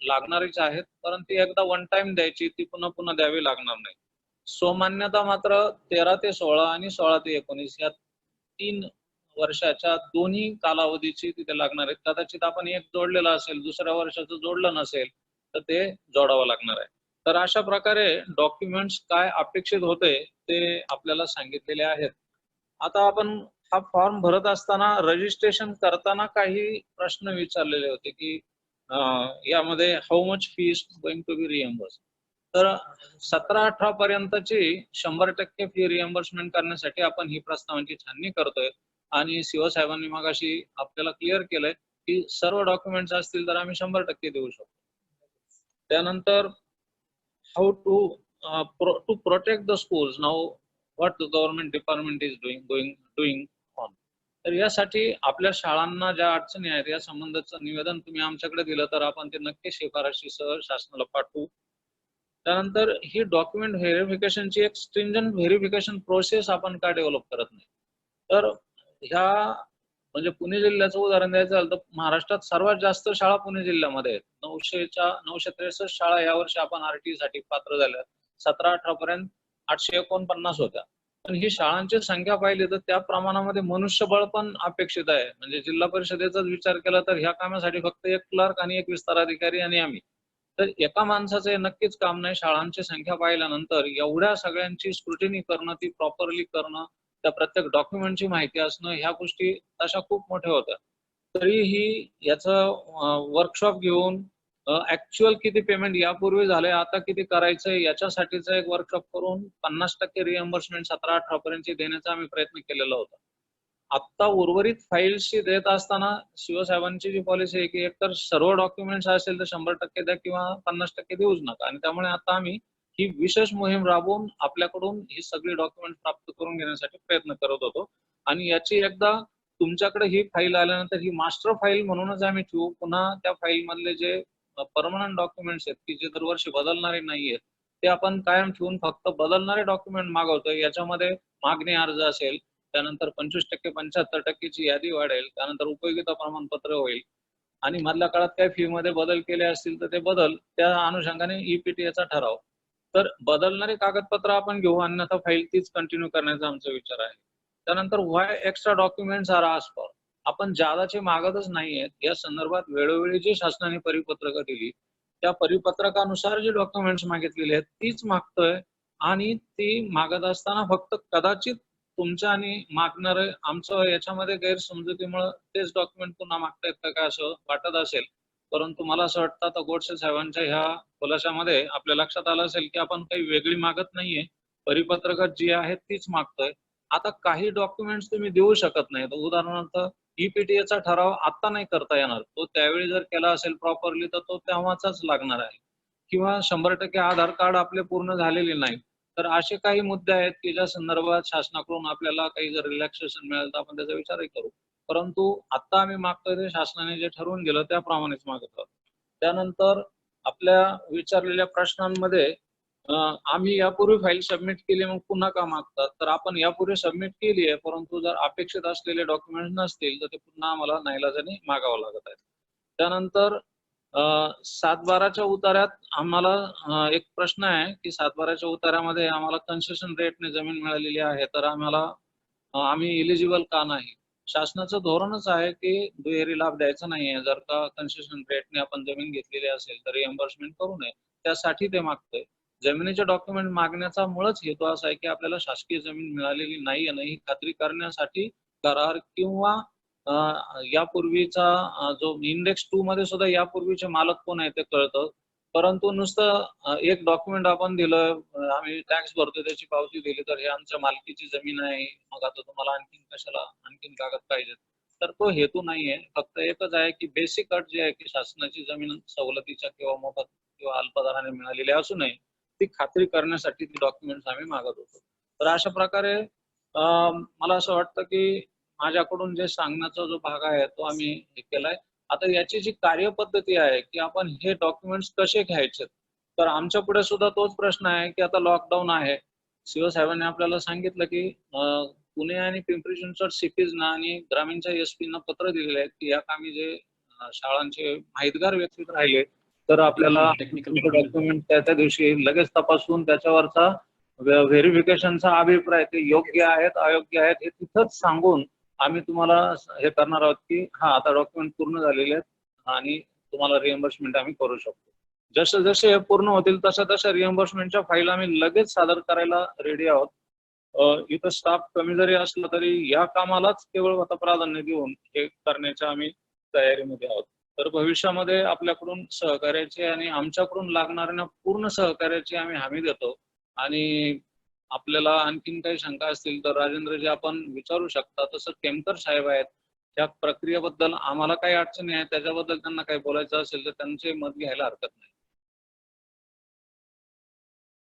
D: लागणारीच आहेत, परंतु एकदा वन टाइम द्यायची, ती पुन्हा पुन्हा द्यावी लागणार नाही. स्वमान्यता मात्र 13 ते 16 आणि 16 ते 19 या 3 वर्षाच्या दोन्ही कालावधीची तिथे लागणार आहेत. कदाचित आपण एक जोडलेलं असेल, दुसऱ्या वर्षाचं जोडलं नसेल तर ते जोडावं लागणार आहे. तर अशा प्रकारे डॉक्युमेंट्स काय अपेक्षित होते ते आपल्याला सांगितलेले आहेत. आता आपण हा फॉर्म भरत असताना रजिस्ट्रेशन करताना काही प्रश्न विचारलेले होते की यामध्ये how much fee is going to be reimburse. तर 17-18 पर्यंतची 100% फी रिएम्बर्समेंट करण्यासाठी आपण ही प्रस्तावांची छाननी करतोय आणि सीओ साहेबांनी मगाशी आपल्याला क्लिअर केलंय की सर्व डॉक्युमेंट्स असतील तर आम्ही 100% देऊ शकतो. त्यानंतर how to protect the schools. Now what the government department is doing on. तर यासाठी आपल्या शाळांना ज्या अडचणी आहेत या संबंधाचं निवेदन तुम्ही आमच्याकडे दिलं तर आपण ते नक्की शिफारशीसह शासनाला पाठवू. त्यानंतर ही डॉक्युमेंट व्हेरिफिकेशनची एक स्ट्रिंजंट व्हेरिफिकेशन प्रोसेस आपण का डेव्हलप करत नाही. तर ह्या म्हणजे पुणे जिल्ह्याचं उदाहरण द्यायचं झालं तर महाराष्ट्रात सर्वात जास्त शाळा पुणे जिल्ह्यामध्ये आहेत. 963 शाळा यावर्षी आपण आरटी साठी पात्र झाल्या. 17-18 पर्यंत 849 होत्या. पण ही शाळांची संख्या पाहिली तर त्या प्रमाणामध्ये मनुष्यबळ पण अपेक्षित आहे. म्हणजे जिल्हा परिषदेचाच विचार केला तर ह्या कामासाठी फक्त एक क्लर्क आणि एक विस्तार अधिकारी आणि आम्ही. तर एका माणसाचं हे नक्कीच काम नाही. शाळांची संख्या पाहिल्यानंतर एवढ्या सगळ्यांची स्क्रुटिनी करणं, ती प्रॉपरली करणं, त्या प्रत्येक डॉक्युमेंटची माहिती असणं, ह्या गोष्टी तशा खूप मोठ्या होत्या. तरीही याचं वर्कशॉप घेऊन ऍक्च्युअल किती पेमेंट यापूर्वी झालंय, आता किती करायचंय याच्यासाठीचं एक वर्कशॉप करून 50% रिएम्बर्समेंट 17-18 पर्यंत देण्याचा आम्ही प्रयत्न केलेला होता. आता उर्वरित फाईल्सची देत असताना शिवसाहेबांची जी पॉलिसी आहे की एकतर सर्व डॉक्युमेंट्स असेल तर 100% द्या किंवा 50% देऊच नका. आणि त्यामुळे आता आम्ही ही विशेष मोहीम राबवून आपल्याकडून ही सगळी डॉक्युमेंट प्राप्त करून घेण्यासाठी प्रयत्न करत होतो. आणि याची एकदा तुमच्याकडे ही फाईल आल्यानंतर ही मास्टर फाईल म्हणूनच आम्ही ठेवू. पुन्हा त्या फाईल मधले जे परमनंट डॉक्युमेंट्स आहेत की जे दरवर्षी बदलणारे नाहीयेत ते आपण कायम ठेवून फक्त बदलणारे डॉक्युमेंट मागवतोय. याच्यामध्ये मागणी अर्ज असेल, त्यानंतर 25% 75%ची यादी वाढेल, त्यानंतर उपयोगिता प्रमाणपत्र होईल आणि मधल्या काळात काही फी मध्ये बदल केले असतील तर ते बदल त्या अनुषंगाने ईपीटीएचा ठराव. तर बदलणारे कागदपत्र आपण घेऊ, अन्यथा फाईल तीच कंटिन्यू करण्याचा आमचा विचार आहे. त्यानंतर why extra documents are asked for. आपण जादाचे मागतच नाहीयेत. या संदर्भात वेळोवेळी जी शासनाने परिपत्रकं दिली त्या परिपत्रकानुसार जे डॉक्युमेंट्स मागितलेले आहेत तीच मागतोय. आणि ती मागत असताना फक्त कदाचित तुमच्या आणि मागणारे आमचं याच्यामध्ये गैरसमजुतीमुळे तेच डॉक्युमेंट पुन्हा मागतायत का काय असं वाटत असेल. परंतु मला असं वाटतं आता गोडसे साहेबांच्या ह्या खुलाशामध्ये आपल्या लक्षात आलं असेल की आपण काही वेगळी मागत नाहीये. परिपत्रकात जी आहेत तीच मागतोय. आता काही डॉक्युमेंट्स तुम्ही देऊ शकत नाही. उदाहरणार्थ ईपीटीएचा ठराव आता नाही करता येणार. तो त्यावेळी जर केला असेल प्रॉपरली तर तो तेव्हाचाच लागणार आहे. किंवा 100% आधार कार्ड आपले पूर्ण झालेले नाही. तर असे काही मुद्दे आहेत की ज्या संदर्भात शासनाकडून आपल्याला काही जर रिलॅक्सेशन मिळालं तर आपण त्याचा विचारही करू. परंतु आता आम्ही मागतोय ते शासनाने जे ठरवून गेलं त्याप्रमाणेच मागत आहोत. त्यानंतर आपल्या विचारलेल्या प्रश्नांमध्ये आम्ही यापूर्वी फाईल सबमिट केली मग पुन्हा का मागतात. तर आपण यापूर्वी सबमिट केली आहे, परंतु जर अपेक्षित असलेले डॉक्युमेंट नसतील तर ते पुन्हा आम्हाला नाईलाजाने मागावं लागत आहे. त्यानंतर 7/12च्या उतार्यात आम्हाला एक प्रश्न आहे की 7/12च्या उतार्यामध्ये आम्हाला कन्सेशन रेटने जमीन मिळालेली आहे तर आम्ही इलिजिबल का नाही. शासनाचं धोरणच आहे की दुहेरी लाभ द्यायचा नाहीये. जर का कन्सेशन रेटने आपण जमीन घेतलेली असेल तर रिएम्बर्समेंट करू नये, त्यासाठी ते मागतोय. जमिनीचे डॉक्युमेंट मागण्याचा मुळच हेतू असा आहे की आपल्याला शासकीय जमीन मिळालेली नाही ही खात्री करण्यासाठी करार किंवा यापूर्वीचा जो इंडेक्स 2 मध्ये सुद्धा यापूर्वीचे मालक कोण आहे ते कळतं. परंतु नुसतं एक डॉक्युमेंट आपण दिलं, आम्ही टॅक्स भरतो त्याची पावती दिली तर हे आमच्या मालकीची जमीन आहे, मग आता तुम्हाला आणखीन कागद पाहिजेत. तर तो हेतू नाहीये. फक्त एकच आहे की बेसिक अट जी आहे की शासनाची जमीन सवलतीच्या किंवा मोफत किंवा अल्पदराने मिळालेली असू नये ती खात्री करण्यासाठी ती डॉक्युमेंट्स आम्ही मागत होतो. तर अशा प्रकारे मला असं वाटतं की माझ्याकडून जे सांगण्याचा जो भाग आहे तो आम्ही हे केलाय. आता याची जी कार्यपद्धती आहे की आपण हे डॉक्युमेंट्स कसे घ्यायचे, तर आमच्या पुढे सुद्धा तोच प्रश्न आहे की आता लॉकडाऊन आहे. सीओ साहेबांनी आपल्याला सांगितलं की पुणे आणि पिंपरी चिंचवड सिटीजना आणि ग्रामीणच्या एसपीना पत्र दिलेले आहेत की या कामी जे शाळांचे माहितगार व्यक्ती राहिले तर आपल्याला डॉक्युमेंट त्या दिवशी लगेच तपासून त्याच्यावरचा व्हेरिफिकेशनचा अभिप्राय ते योग्य आहेत अयोग्य आहेत हे तिथंच सांगून आम्ही तुम्हाला हे करणार आहोत की हा आता डॉक्युमेंट पूर्ण झालेले आहेत आणि तुम्हाला रिएम्बर्समेंट आम्ही करू शकतो. जसे जसे हे पूर्ण होतील तशा तशा रिएम्बर्समेंटच्या फाईल आम्ही लगेच सादर करायला रेडी आहोत. इथं स्टाफ कमी जरी असला तरी या कामालाच केवळ आता प्राधान्य देऊन हे करण्याच्या आम्ही तयारीमध्ये आहोत. तर भविष्यामध्ये आपल्याकडून सहकार्याची आणि आमच्याकडून लागणाऱ्या पूर्ण सहकार्याची आम्ही हमी देतो. आणि आपल्याला आणखीन काही शंका असतील तर राजेंद्रजी आपण विचारू शकता. तसं टेमकर साहेब आहेत, त्या प्रक्रियेबद्दल आम्हाला काही अडचणी आहेत, त्याच्याबद्दल त्यांना काही बोलायचं असेल तर त्यांचे मत घ्यायला हरकत नाही.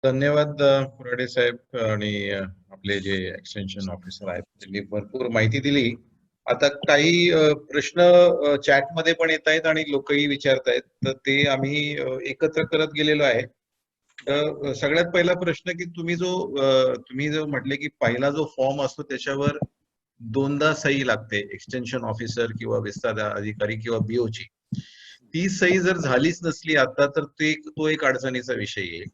A: धन्यवाद कुराडे साहेब आणि आपले जे एक्सटेन्शन ऑफिसर आहेत त्यांनी भरपूर माहिती दिली. आता काही प्रश्न चॅट मध्ये पण येत आहेत आणि लोकही विचारतायत, तर ते आम्ही एकत्र करत गेलेलो आहे. तर सगळ्यात पहिला प्रश्न की तुम्ही जो म्हटले की पहिला जो फॉर्म असतो त्याच्यावर 2दा सही लागते, एक्सटेन्शन ऑफिसर किंवा विस्तार अधिकारी किंवा BO ची. ती सही जर झालीच नसली आता तर तो एक अडचणीचा विषय येईल.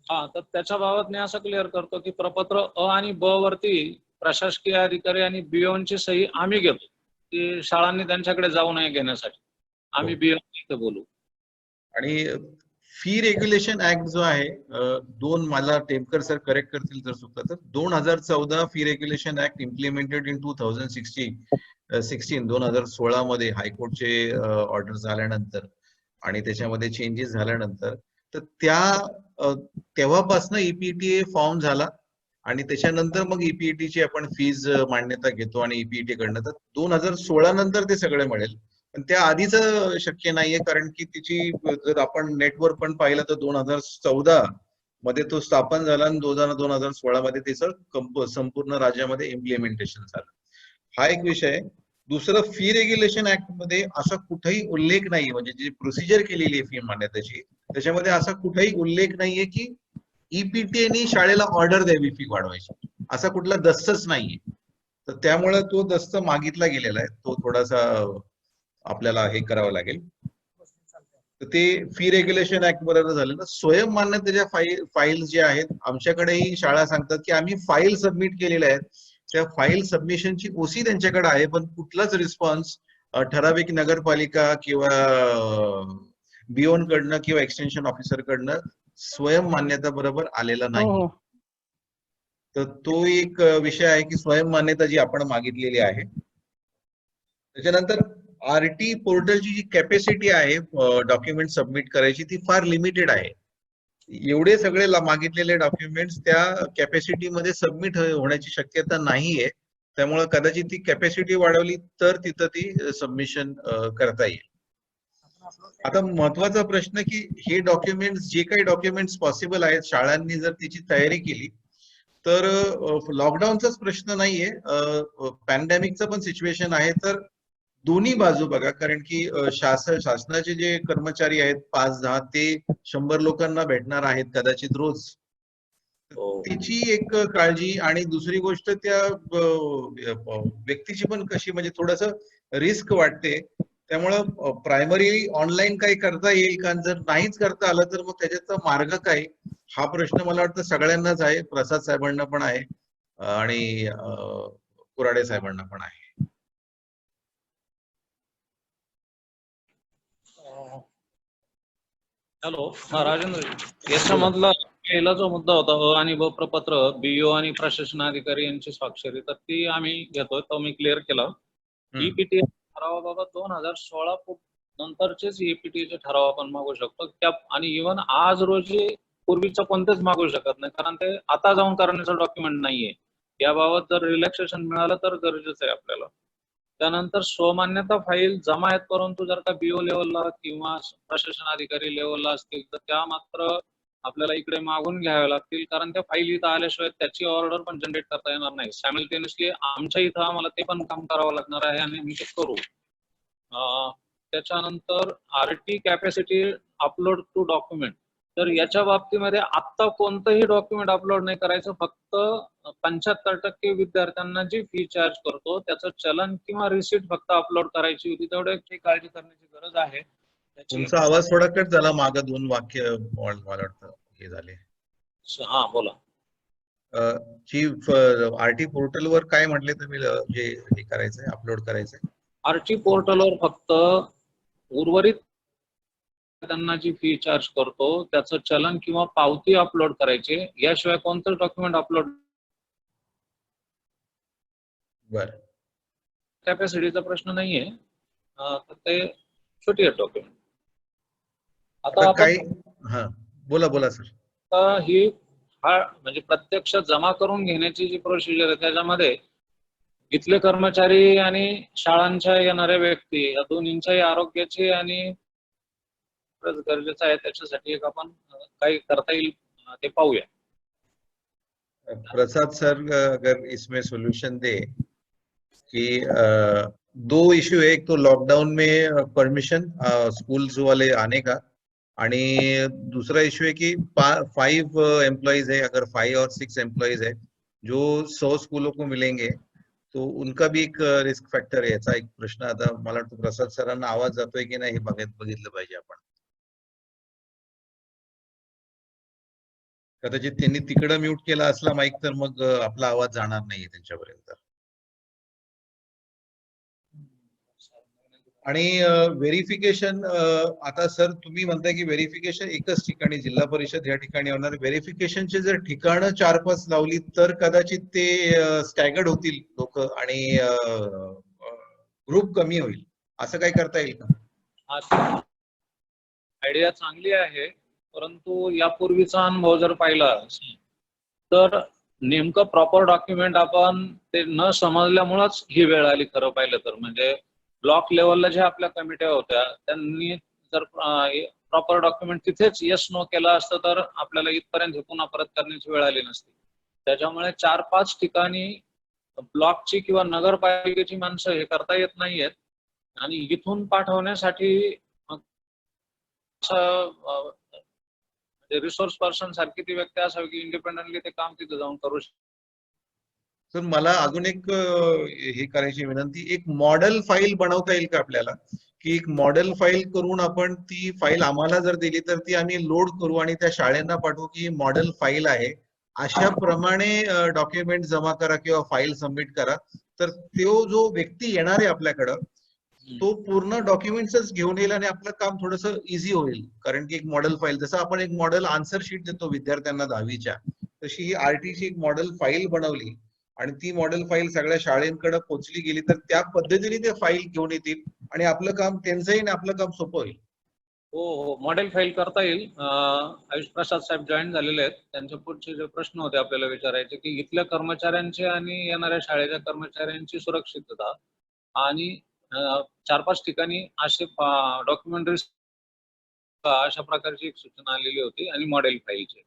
D: हा, तर त्याच्या बाबत मी असं क्लिअर करतो की प्रपत्र अ आणि ब वरती प्रशासकीय अधिकारी आणि BOची सही आम्ही घेतो. ती शाळांनी त्यांच्याकडे जाऊ नये घेण्यासाठी आम्ही BO इथे बोलू.
A: आणि फी रेग्युलेशन ऍक्ट जो आहे, मला टेमकर सर करेक्ट करतील जर चुकलं तर, 2014 fee regulation act implemented in 2016 मध्ये हायकोर्टचे ऑर्डर झाल्यानंतर आणि त्याच्यामध्ये चेंजेस झाल्यानंतर तर तेव्हापासून EPETA फॉर्म झाला आणि त्याच्यानंतर मग EPET आपण फीज मान्यता घेतो आणि EPET कडनं. तर 2016 नंतर ते सगळे मिळेल, पण त्या आधीच शक्य नाहीये, कारण की तिची जर आपण नेटवर पण पाहिलं तर 2014 मध्ये तो स्थापन झाला आणि 2016 मध्ये त्याचं संपूर्ण राज्यामध्ये इम्प्लिमेंटेशन झालं. हा एक विषय आहे. दुसरं, फी रेग्युलेशन ऍक्ट मध्ये असा कुठेही उल्लेख नाही, म्हणजे जी प्रोसिजर केलेली आहे फी मान्यतेची त्याच्यामध्ये असा कुठेही उल्लेख नाहीये की EPETAने शाळेला ऑर्डर द्यावी फी वाढवायची, असा कुठला दस्तच नाहीये. तर त्यामुळे तो दस्त मागितला गेलेला आहे, तो थोडासा आपल्याला हे करावं लागेल. तर ते फी रेग्युलेशन ऍक्ट बरोबर झालं ना. स्वयं मान्यतेच्या फाईल जे आहेत आमच्याकडेही शाळा सांगतात की आम्ही फाईल सबमिट केलेल्या आहेत, त्या फाईल सबमिशनची OC त्यांच्याकडे आहे, पण कुठलाच रिस्पॉन्स ठराविक नगरपालिका किंवा BO कडनं किंवा एक्सटेन्शन ऑफिसर कडनं स्वयं मान्यता बरोबर आलेला नाही. तर तो एक विषय आहे की स्वयं मान्यता जी आपण मागितलेली आहे. त्याच्यानंतर RT पोर्टलची जी कॅपॅसिटी आहे डॉक्युमेंट सबमिट करायची ती फार लिमिटेड आहे. एवढे सगळे मागितलेले डॉक्युमेंट्स त्या कॅपॅसिटी मध्ये सबमिट होण्याची शक्यता नाहीये. त्यामुळे कदाचित ती कॅपॅसिटी वाढवली तर तिथं ती सबमिशन करता येईल. आता महत्वाचा प्रश्न की हे डॉक्युमेंट्स, जे काही डॉक्युमेंट्स पॉसिबल आहेत, शाळांनी जर त्याची तयारी केली तर लॉकडाऊनचाच प्रश्न नाहीये, पॅन्डेमिकचं पण सिच्युएशन आहे. तर दोन्ही बाजू बघा, कारण की शासनाचे जे कर्मचारी आहेत 5-10 ते 100 लोकांना भेटणार आहेत कदाचित रोज, त्याची एक काळजी. आणि दुसरी गोष्ट त्या व्यक्तीची पण कशी, म्हणजे थोडस रिस्क वाटते. त्यामुळं प्रायमरी ऑनलाईन काही करता येईल का, जर नाहीच करता आलं तर मग त्याच्याचा मार्ग काय, हा प्रश्न मला वाटतं सगळ्यांनाच आहे. प्रसाद साहेबांना पण आहे आणि कुराडे साहेबांना पण आहे.
D: हॅलो, हा राजेंद्र, याच्यामधला पहिला जो मुद्दा होता अ आणि ब प्रपत्र BO आणि प्रशासन अधिकारी यांची स्वाक्षरी, तर ती आम्ही घेतोय, तो मी क्लिअर केला. EPETA ठरावाबाबत 2016 नंतरचेच EPETA ठराव आपण मागू शकतो त्या, आणि इव्हन आज रोजी पूर्वीचं कोणतेच मागू शकत नाही, कारण ते आता जाऊन करण्याचं डॉक्युमेंट नाहीये. याबाबत जर रिलॅक्सेशन मिळालं तर गरजेचं आहे आपल्याला. त्यानंतर स्वमान्यता फाईल जमा आहेत, परंतु जर का BO लेवलला किंवा प्रशासन अधिकारी लेवलला असतील तर त्या मात्र आपल्याला इकडे मागून घ्याव्या लागतील, कारण त्या फाईल इथं आल्याशिवाय त्याची ऑर्डर पण जनरेट करता येणार नाही. सायमल्टेनियसली आमच्या इथं आम्हाला ते पण काम करावं लागणार आहे आणि आम्ही ते करू. त्याच्यानंतर RT capacity upload to document, तर याच्या बाबतीमध्ये आत्ता कोणतंही डॉक्युमेंट अपलोड नाही करायचं. फक्त 75% विद्यार्थ्यांना जी फी चार्ज करतो त्याचं चलन किंवा रिसिट फक्त अपलोड करायची होती, तेवढी काळजी करण्याची गरज आहे.
A: तुमचा आवाज थोडा कट झाला, मागं 2 वाक्य मला वाटतं हे झाले.
D: हा बोला.
A: चीफ RT पोर्टलवर काय म्हटले तुम्ही, जे हे करायचंय, अपलोड करायचंय?
D: RT पोर्टलवर फक्त उर्वरित त्यांना जी फी चार्ज करतो त्याचं चलन किंवा पावती अपलोड करायची, याशिवाय कोणतं डॉक्युमेंट अपलोड
A: बरं.
D: कॅपॅसिटीचा प्रश्न नाहीये, तर ते छोटी आहे डॉक्युमेंट. आता
A: आता
D: आपण
A: काही हा बोला बोला सर.
D: ही म्हणजे प्रत्यक्ष जमा करून घेण्याची जी प्रोसिजर आहे त्याच्यामध्ये इथले कर्मचारी आणि शाळांच्या येणाऱ्या व्यक्ती या दोन्हींच्याही आरोग्याची आणि गरजेचं आहे, त्याच्यासाठी एक आपण काही करता येईल ते पाहूया.
A: प्रसाद सर अगर इसमें सॉल्यूशन दे कि दो इश्यू है, एक तो लॉकडाउन में परमिशन स्कूल्स वाले आने का, आणि दूसरा इश्यू है कि 5 एम्प्लॉइज है, अगर 5 और 6 एम्प्लॉइज है जो 100 स्कूलों को मिलेंगे तो उनका भी एक रिस्क फॅक्टर आहे. याचा एक प्रश्न आता मला वाटतं प्रसाद सरांना आवाज जातोय की नाही हे बघितलं पाहिजे आपण. कदाचित त्यांनी तिकडं म्यूट केला असला माईक तर मग आपला आवाज जाणार नाहीये त्यांच्यापर्यंत. आणि व्हेरिफिकेशन आता सर तुम्ही म्हणताय की व्हेरिफिकेशन एकच ठिकाणी जिल्हा परिषद या ठिकाणी होणार. व्हेरिफिकेशनचे जर ठिकाणं 4-5 लावली तर कदाचित ते स्टॅगर्ड होतील लोक आणि ग्रुप कमी होईल, असं काय करता येईल का?
D: आयडिया चांगली आहे, परंतु यापूर्वीचा अनुभव जर पाहिला तर नेमकं प्रॉपर डॉक्युमेंट आपण ते न समजल्यामुळेच ही वेळ आली खरं पाहिलं तर. म्हणजे ब्लॉक लेवलला ज्या आपल्या कमिट्या होत्या त्यांनी जर प्रॉपर डॉक्युमेंट तिथेच येस नो केलं असतं तर आपल्याला इथपर्यंत हे पुन्हा परत करण्याची वेळ आली नसती. त्याच्यामुळे 4-5 ठिकाणी ब्लॉकची किंवा नगरपालिकेची माणसं हे करता येत नाहीयेत, आणि इथून पाठवण्यासाठी रिसोर्स पर्सन सारखी ती व्यक्ती असावी की इंडिपेंडेंटली ते काम तिथे जाऊन करू शकते.
A: तर मला अजून एक हे करायची विनंती, एक मॉडेल फाईल बनवता येईल का आपल्याला, की एक मॉडेल फाईल करून आपण ती फाईल आम्हाला जर दिली तर ती आम्ही लोड करू आणि त्या शाळेंना पाठवू की मॉडेल फाईल आहे, अशा प्रमाणे डॉक्युमेंट जमा करा किंवा फाईल सबमिट करा. तर तो जो व्यक्ती येणार आहे आपल्याकडं तो पूर्ण डॉक्युमेंट्सच घेऊन येईल आणि आपलं काम थोडंसं इझी होईल. कारण की एक मॉडेल फाईल, जसं आपण एक मॉडेल आन्सर शीट देतो विद्यार्थ्यांना 10वीच्या, तशी ही आरटीची एक मॉडेल फाईल बनवली आणि ती मॉडेल फाईल सगळ्या शाळेंकडे पोहोचली गेली तर त्या पद्धतीने ते फाईल घेऊन येतील आणि आपलं काम त्यांचंही आणि आपलं काम सोपं होईल.
D: हो, मॉडेल फाईल करता येईल. आयुष प्रसाद साहेब जॉईन झालेले आहेत, त्यांच्या पुढचे जे प्रश्न होते आपल्याला विचारायचे की इथल्या कर्मचाऱ्यांची आणि येणाऱ्या शाळेच्या कर्मचाऱ्यांची सुरक्षितता आणि 4-5 ठिकाणी असे डॉक्युमेंटरी अशा प्रकारची एक सूचना आलेली होती आणि मॉडेल फाईलची.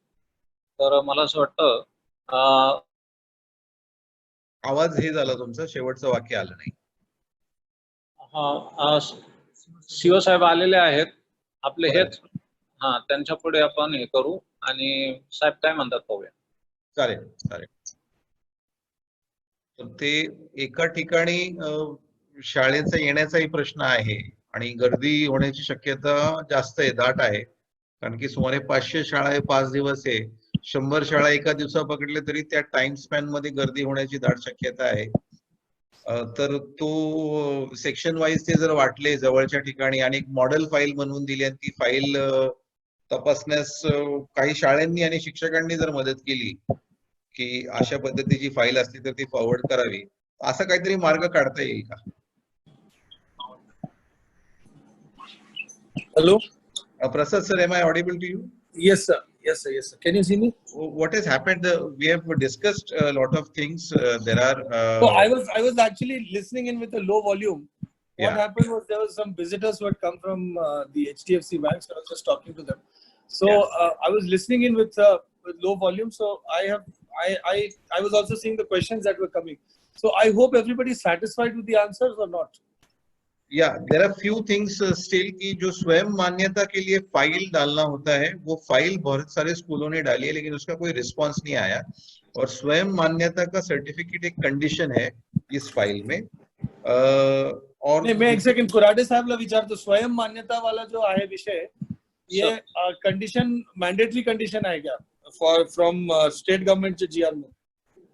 D: तर मला असं वाटतं
A: आवाज हे झाला तुमचं, शेवटचं वाक्य आलं नाही.
D: सीओ साहेब आलेले आहेत आपले, हेच त्यांच्या पुढे आपण हे करू आणि साहेब काय म्हणतात पाहूया.
A: चालेल चालेल. तर ते एका ठिकाणी शाळेचा येण्याचाही प्रश्न आहे आणि गर्दी होण्याची शक्यता जास्त आहे, दाट आहे. कारण की सुमारे 500 शाळा आहे, 5 दिवस आहे. 100 शाळा एका दिवसा पकडले तरी त्या टाइम स्पॅन मध्ये गर्दी होण्याची दाट शक्यता आहे. तर तो सेक्शन वाईज ते जर वाटले जवळच्या ठिकाणी आणि एक मॉडेल फाईल बनवून दिली आणि ती फाईल तपासण्यास काही शाळांनी आणि शिक्षकांनी जर मदत केली की अशा पद्धतीची फाईल असली तर ती फॉरवर्ड करावी, असा काहीतरी मार्ग काढता येईल का?
B: Hello.
A: Prasad sir, am I audible to you?
B: Yes, sir. Yes, sir. Yes, sir. Can you see me?
A: What has happened? We have discussed a lot of things. There are.
B: So I was actually listening in with a low volume. What happened was there was some visitors who had come from the HDFC Bank, so I was just talking to them. So I was listening in with low volume. So I was also seeing the questions that were coming. So I hope everybody is satisfied with the answers or not.
A: Yeah, there are few things still कि जो स्वयं मान्यता के लिए file डालना होता है वो file बहुत सारे स्कूलों ने डाली है लेकिन उसका कोई रिस्पांस नहीं आया, और स्वयं मान्यता का सर्टिफिकेट एक कंडीशन है इस फाइल में. और
B: नहीं, मैं एक सेकंड कुराडे साहब ला विचारतो, स्वयं मान्यता वाला जो आहे विषय, ये कंडिशन मॅन्डेटरी कंडिशन आहे का फॉर फ्रॉम स्टेट गव्हर्नमेंटच्या जीआर मध्ये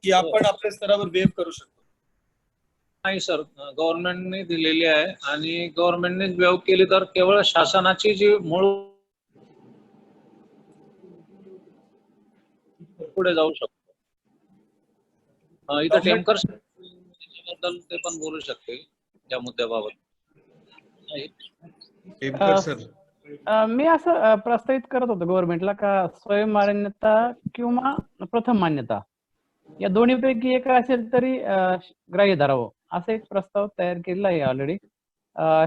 B: की आपण आपल्या स्तरावर वेव करू शकतो?
D: नाही सर, गव्हर्नमेंटने दिलेली आहे आणि गव्हर्नमेंटने वेव केली तर केवळ शासनाची जी मूळ पुढे जाऊ शकतो. इथं
B: Government-
D: टेमकर बद्दल ते पण बोलू शकते या मुद्द्याबाबत.
A: टेमकर सर.
G: मी असं प्रस्तावित करत होतो गव्हर्नमेंटला का स्वयं मान्यता किंवा प्रथम मान्यता या दोन्हीपैकी एक असेल तरी ग्राह्य धरावं असा एक प्रस्ताव तयार केलेला आहे ऑलरेडी.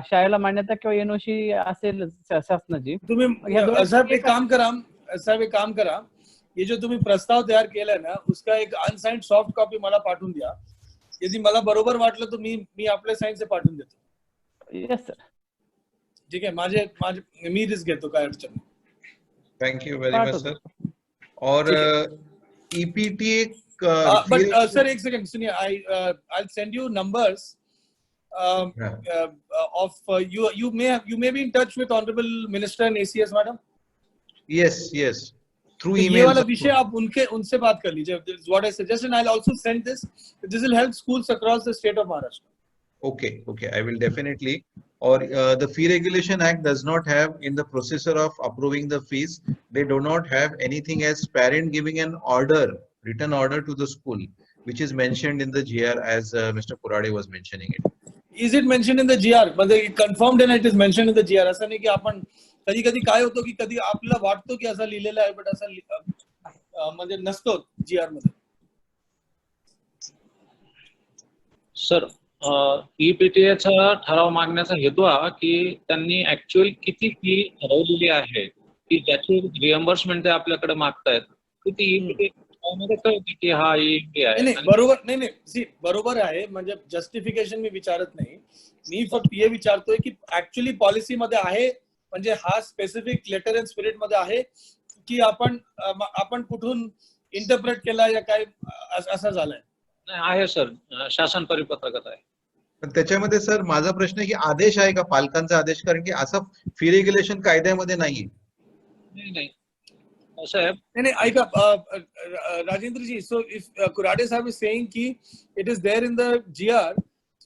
G: शाळेला मान्यता किंवा एनओसी असेल शासनाची.
B: तुम्ही
G: या दोन्ही-
B: साहेब एक काम करा, साहेब एक काम करा, ये जो तुम्ही प्रस्ताव तयार केलाय ना उसका एक अनसाइंड सॉफ्ट कॉपी मला पाठवून द्या. यदि मला बरोबर वाटलं तर मी आपल्या साईन से पाठवून देतो.
G: Yes sir.
B: ठीक आहे, माझे मी रिस्क घेतो, काय अडचण नाही.
A: Thank you very much sir. और ईपीटी
B: बट सर एक सेकंड सुनिए, I'll send you numbers of you may be in touch with honorable minister and ACS madam.
A: yes through
B: तो ये
A: email.
B: वाला विषय आप उनसे बात कर लीजिए. This is what I suggest, and I'll also send this. This will help schools across the state of Maharashtra.
A: Okay, I will definitely. Or the Fee Regulation Act does not have in the processor of approving the fees, they do not have anything as parent giving an order, written order to the school, which is mentioned in the GR as Mr. Kurade was mentioning it.
B: Is it mentioned in the GR? मतलब confirmed and it is mentioned in the GR. असं नाही की आपण कधी काय होतो की कधी आपल्याला वाटतो की असं लिहिलेलं आहे बट असं म्हणजे नसतो GR मध्ये.
D: सर ईपीटीएचा ठराव मागण्याचा हेतू हा की त्यांनी ऍक्च्युअल किती फी ठरवलेली आहे की ज्याची रिएम्बर्समेंट ते आपल्याकडे मागतायत ती ईपीटी मध्ये कळते की हा ईपीटी आहे.
B: नाही बरोबर, नाही सी बरोबर आहे, म्हणजे जस्टिफिकेशन मी विचारत नाही. मी फक्त हे विचारतोय की ऍक्च्युअली पॉलिसी मध्ये आहे, म्हणजे हा स्पेसिफिक लेटर अँड स्पिरिट मध्ये आहे की आपण कुठून इंटरप्रेट केला या काय असं झालंय.
D: नाही आहे सर, शासन परिपत्रकात आहे.
A: पण त्याच्यामध्ये सर माझा प्रश्न आहे की आदेश आहे का पालकांचा आदेश, कारण की असं फी रेग्युलेशन कायद्यामध्ये नाहीये.
D: नाही साहेब,
B: नहीं ऐका राजेंद्र जी, so if Kurade sahab is saying ki it is there in the GR,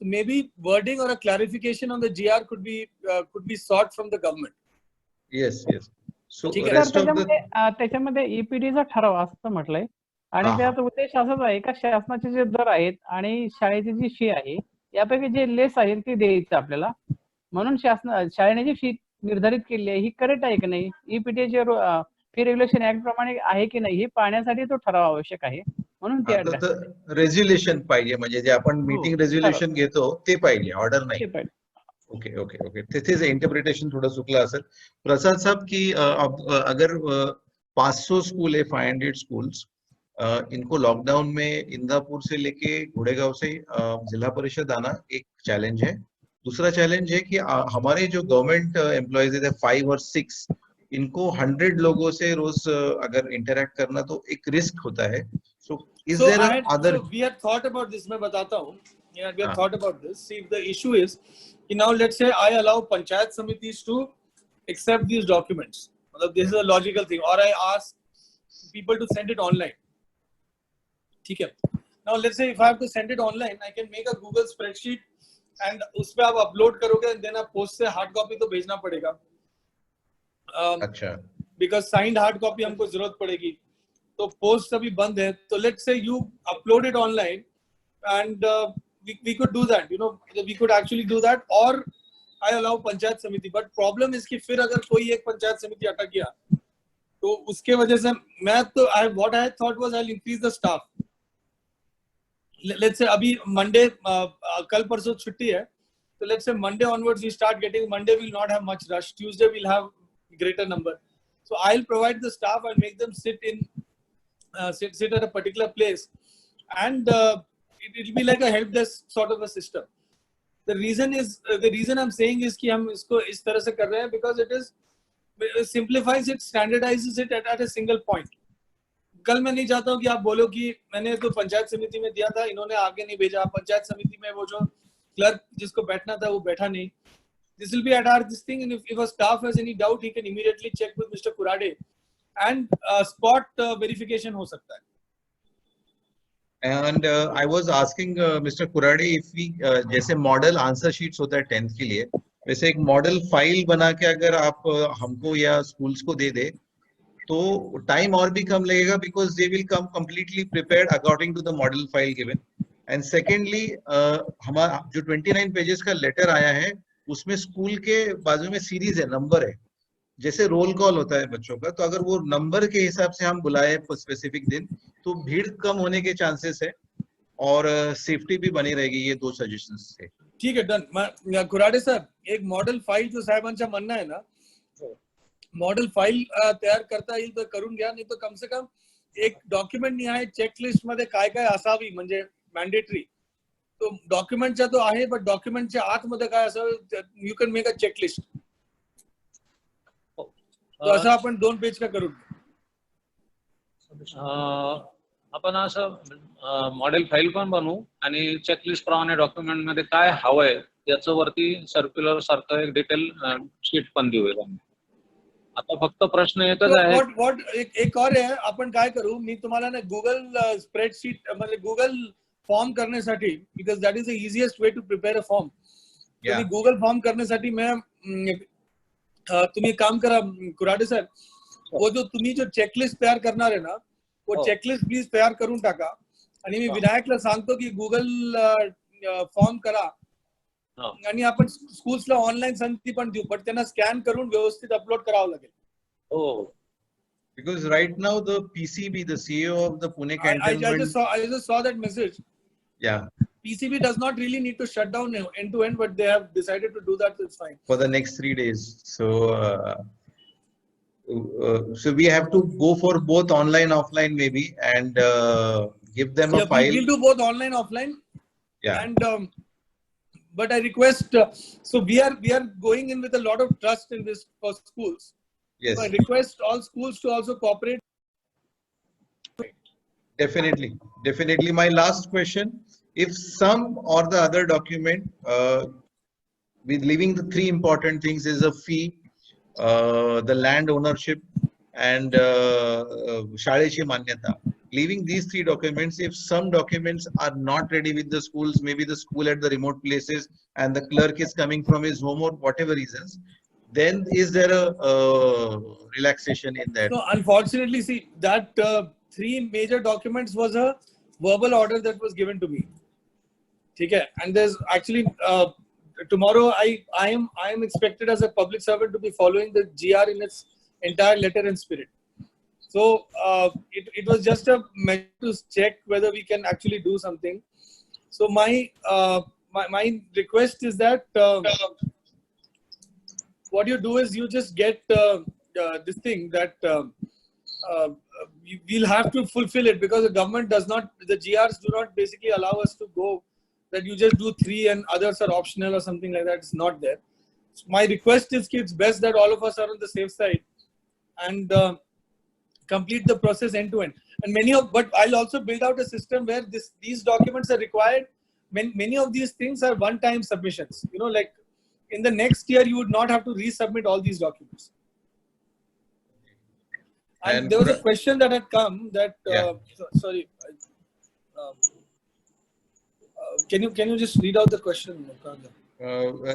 B: so maybe wording or a clarification on the GR could be sought from the government.
A: Yes so
B: ठीक आहे.
A: rest of the
G: त्याच्यामध्ये ईपीडीचा ठराव असं म्हटलंय आणि
A: हा.
G: त्याचा उद्देश असाच आहे का शासनाचे जे दर आहेत आणि शाळेची जी फी आहे यापैकी जे लेस आहे ती द्यायचं आपल्याला. म्हणून शाळेने जी फी निर्धारित केली आहे ही करेक्ट आहे की नाही, ईपीटीचे फी रेग्युलेशन ऍक्ट प्रमाणे आहे की नाही हे पाहण्यासाठी तो ठराव आवश्यक आहे. म्हणून ते
A: रेझोल्युशन पाहिजे, म्हणजे जे आपण मीटिंग रेझोल्युशन घेतो ते पाहिजे, ऑर्डर नाही. ओके तिथेच इंटरप्रिटेशन थोड़ा चुकला असेल. प्रसाद साहब की अगर 500 स्कूल है, 500 स्कूल्स, इनको लॉकडाउन में इंदापुर से लेके घोड़ेगांव से जिला परिषद आना एक चैलेंज है. दूसरा चैलेंज है कि हमारे जो गवर्नमेंट एम्प्लॉयज है 5 और 6, इनको 100 लोगों से रोज अगर इंटरेक्ट करना तो एक रिस्क होता है. So is there other?
B: We had thought about this. मैं बताता हूँ. Yeah, we have thought about this. See, the issue is now let's say I allow panchayat samitis to accept these documents. This is a logical thing. Or I ask people to send it online. ठीक है. Now let's say if I have to send it online, I can make a Google spreadsheet and उस पे आप upload करोगे and then आप post से hard copy तो भेजना पड़ेगा.
A: अच्छा.
B: Because signed hard copy हमको जरूरत पड़ेगी. तो post अभी बंद है. तो let's say you upload it online and we could do that. You know, we could actually do that. Or I allow panchayat samiti. But problem is कि फिर अगर कोई एक पंचायत समिति अटक गया तो उसके वजह से मैं तो what I thought was I'll increase the staff. Let's say अभी Monday कल परसों छुट्टी है, so let's say Monday onwards we start getting. Monday will not have much rush. Tuesday we'll have greater number. So I'll provide the staff and make them sit at a particular place, and it will be like a help desk sort of a system. The reason I'm saying is कि हम इसको इस तरह से कर रहे हैं because it simplifies it, standardizes it at a single point. कल मैं नहीं चाहता हूँ कि आप बोलो कि मैंने तो पंचायत समिति में दिया था, इन्होंने आगे नहीं भेजा. पंचायत समिति में वो जो क्लर्क जिसको बैठना था वो बैठा नहीं. This will be at our this thing, and if a staff has any doubt, he can immediately check with Mr. Kurade, and spot verification हो सकता है.
A: And I was asking Mr. Kurade if we जैसे model answer sheets होता है 10th के लिए, वैसे एक model file बना के अगर आप हमको या स्कूल्स को दे दे तो टाइम और भी कम लगेगा because they will come completely prepared according to the model file given. End secondly हमारा जो 29 पेजेस का लेटर आया है उसमें स्कूल के बाजू में सीरीज है, नंबर है, जैसे रोल कॉल होता है बच्चों का, तो अगर वो नंबर के हिसाब से हम बुलाए स्पेसिफिक दिन तो भीड़ कम होने के चांसेस है और सेफ्टी भी बनी रहेगी. ये 2 सजेशंस थे.
B: ठीक है, डन. कुराडे साहेब, एक मॉडेल फाईल जो साहेबांच्या म्हणणं आहे ना, मॉडेल फाईल तयार करता येईल तर करून घ्या, नाही तर कम से कम एक डॉक्युमेंट निहाय चेकलिस्ट मध्ये काय काय असावी म्हणजे मॅन्डेटरी. तो डॉक्युमेंटचा तो आहे, पण डॉक्युमेंटच्या आतमध्ये काय असावं, you can make a checklist. तो असं आपण 2 पेज का करू.
D: आपण असं मॉडेल फाईल पण बनवू आणि चेकलिस्ट प्रमाणे डॉक्युमेंट मध्ये काय हवंय याचं वरती सर्क्युलर सारखं एक डिटेल शीट पण देऊया. आता फक्त प्रश्न एकच आहे.
B: एक और आहे, आपण काय करू, मी तुम्हाला ना गुगल स्प्रेडशीट म्हणजे गुगल फॉर्म करण्यासाठी, because that is the easiest way to prepare a form. तुम्ही गुगल फॉर्म करण्यासाठी तुम्ही काम करा कुराडे साहेब, वो जो तुम्ही जो चेकलिस्ट तयार करणार आहे ना, वो चेकलिस्ट प्लीज तयार करून टाका आणि मी विनायकला सांगतो की गुगल फॉर्म करा आणि आपण स्कूल्सला ऑनलाईन संधी पण देऊ, पण त्यांना स्कॅन करून व्यवस्थित अपलोड करावं लागेल.
D: हो,
A: because right now the PCB, the CEO of the Pune
B: I
A: cantonment,
B: just saw that message.
A: yeah,
B: PCB does not really need to shut down end to end, but they have decided to do that. It's fine.
A: for the next 3 days. So so we have to go for both online offline maybe and give them a file.
B: We'll do both online offline.
A: Yeah.
B: And but I request, so we are going in with a lot of trust in this for schools.
A: Yes.
B: So I request all schools to also cooperate.
A: Definitely. My last question: if some or the other document, with leaving the 3 important things is a fee, the land ownership, and शाळेची मान्यता. Leaving these 3 documents, if some documents are not ready with the schools, maybe the school at the remote places and the clerk is coming from his home or whatever reasons, then is there a relaxation in that?
B: So unfortunately, see that 3 major documents was a verbal order that was given to me. Okay, and there's actually tomorrow I am expected as a public servant to be following the GR in its entire letter and spirit. So it was just a measure to check whether we can actually do something. So my request is that what you do is you just get this thing that we'll have to fulfill it, because the government does not, the GRs do not basically allow us to go that you just do 3 and others are optional or something like that. It's not there. So my request is it's best that all of us are on the safe side and complete the process end to end. And but I'll also build out a system where these documents are required. Many of these things are one-time submissions. You know, like in the next year, you would not have to resubmit all these documents. And there was a question that had come that, sorry, can you just read out the question?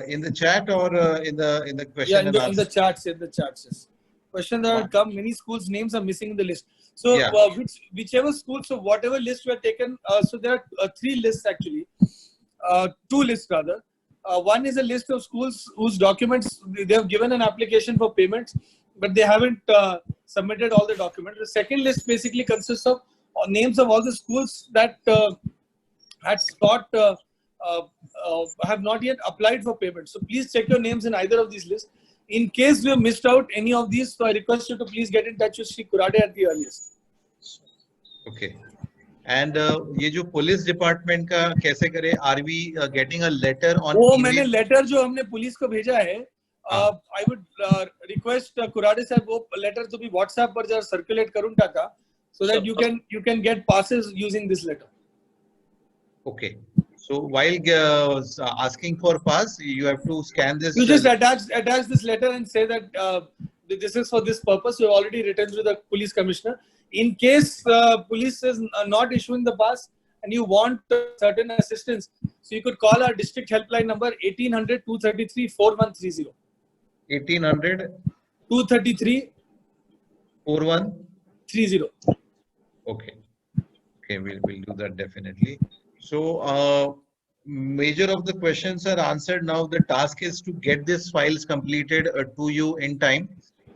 A: In the chat or in the question?
B: Yeah, in the chats. Yes. Question that had come, many schools' names are missing in the list. So whichever school, so whatever list were taken, so there are 3 lists actually, 2 lists rather. One is a list of schools whose documents, they have given an application for payments, but they haven't submitted all the documents. The second list basically consists of names of all the schools that had have not yet applied for payment. So please check your names in either of these lists. In case you have missed out any of these, so I request you to please get in touch with Shri Kurade at the earliest.
A: Okay. And ये जो police department का कैसे करें? Are we getting a letter on?
B: वो मैंने letter जो हमने police को भेजा है, I would request Kurade साहब वो लेटर तो भी WhatsApp पर जरा सर्कुलेट करून टाका, so that you can get passes using this letter.
A: Okay. So while asking for pass, you have to scan this.
B: You just attach this letter and say that this is for this purpose. You have already written to the police commissioner. In case police is not issuing the pass and you want certain assistance, so you could call our district helpline number 1800 233 4130.
A: 1800
B: 233 4130.
A: Okay. Okay, we'll do that definitely. So, major of the questions are answered now. The task is to get these files completed to you in time.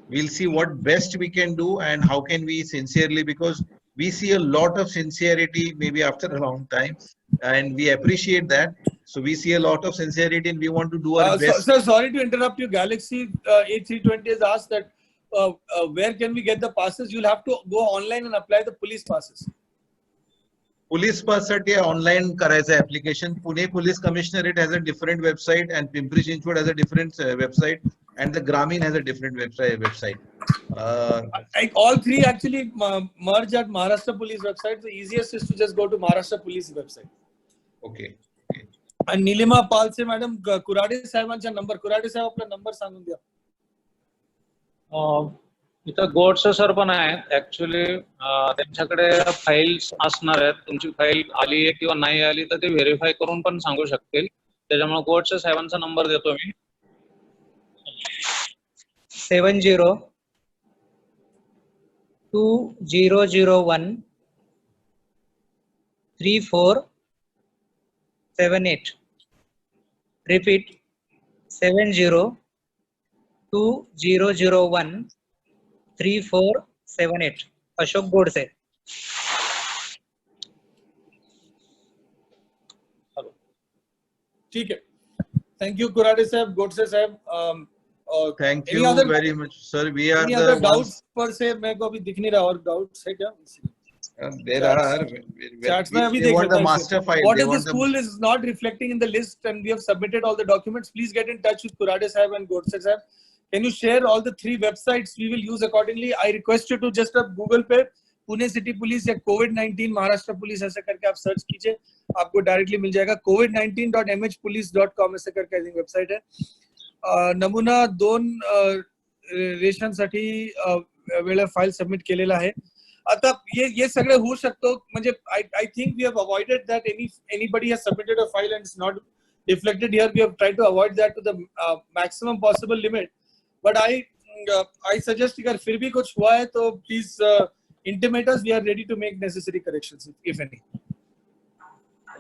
A: We'll see what best we can do and how can we sincerely, because we see a lot of sincerity maybe after a long time, and we appreciate that. So we see a lot of sincerity and we want to do our best.
B: Sir, sorry to interrupt you. Galaxy A320 has asked that where can we get the passes? You'll have to go online and apply the police passes.
A: Police pass साठी online करायचं application. Pune Police Commissionerate has a different website and Pimpri Chinchwad has a different website, and the Gramin has a different website.
B: Like all three actually merge at Maharashtra Police website. The easiest is to just go to Maharashtra Police website.
A: Okay.
B: And Nilima Pal say madam Kurade साहेबांचा number, Kurade साहेब आपला number सांगून द्या.
D: इथं Godse sir पण आहेत. Actually त्यांच्याकडे files असणार आहेत. तुमची फाईल आली आहे किंवा नाही आली तर ते व्हेरीफाय करून पण सांगू शकतील. त्याच्यामुळे गोडसे साहेबांचा नंबर देतो मी.
F: 7020013478. Repeat, 7020013478. अशोक गोडसे.
B: ठीक है. Thank you, Kurade sahab, Godse sahab.
A: Thank
B: any
A: you
B: other,
A: very much, sir. We are
B: any
A: the
B: other
A: ones.
B: doubts per se मेरे को अभी दिख नहीं रहा और doubts है क्या?
A: There are.
B: Chats में अभी
A: They
B: देख
A: want the
B: लेता हूँ
A: master
B: इसे.
A: file.
B: What
A: They
B: if the
A: want the
B: school is not reflecting in the list and we have submitted all the documents? Please get in touch with Kurade sahab and Godse sahab. Can you share all the three websites we will use accordingly? I request you to just Google pay Pune city police या COVID-19 Maharashtra police ऐसे करके आप search कीजिए, आपको directly mill जाएगा. covid19.mhpolice.com ऐसे करके website है. नमुना 2 रेशनसाठी वेळेला फाईल सबमिट केलेला आहे. आता ये सगळे होऊ शकतो. म्हणजे I think we have avoided that anybody has submitted a file and it's not reflected here. We have tried to avoid that to the maximum possible limit. But I suggest अगर फिर भी कुछ हुआ है तो please intimate us. We are ready to make necessary corrections if any.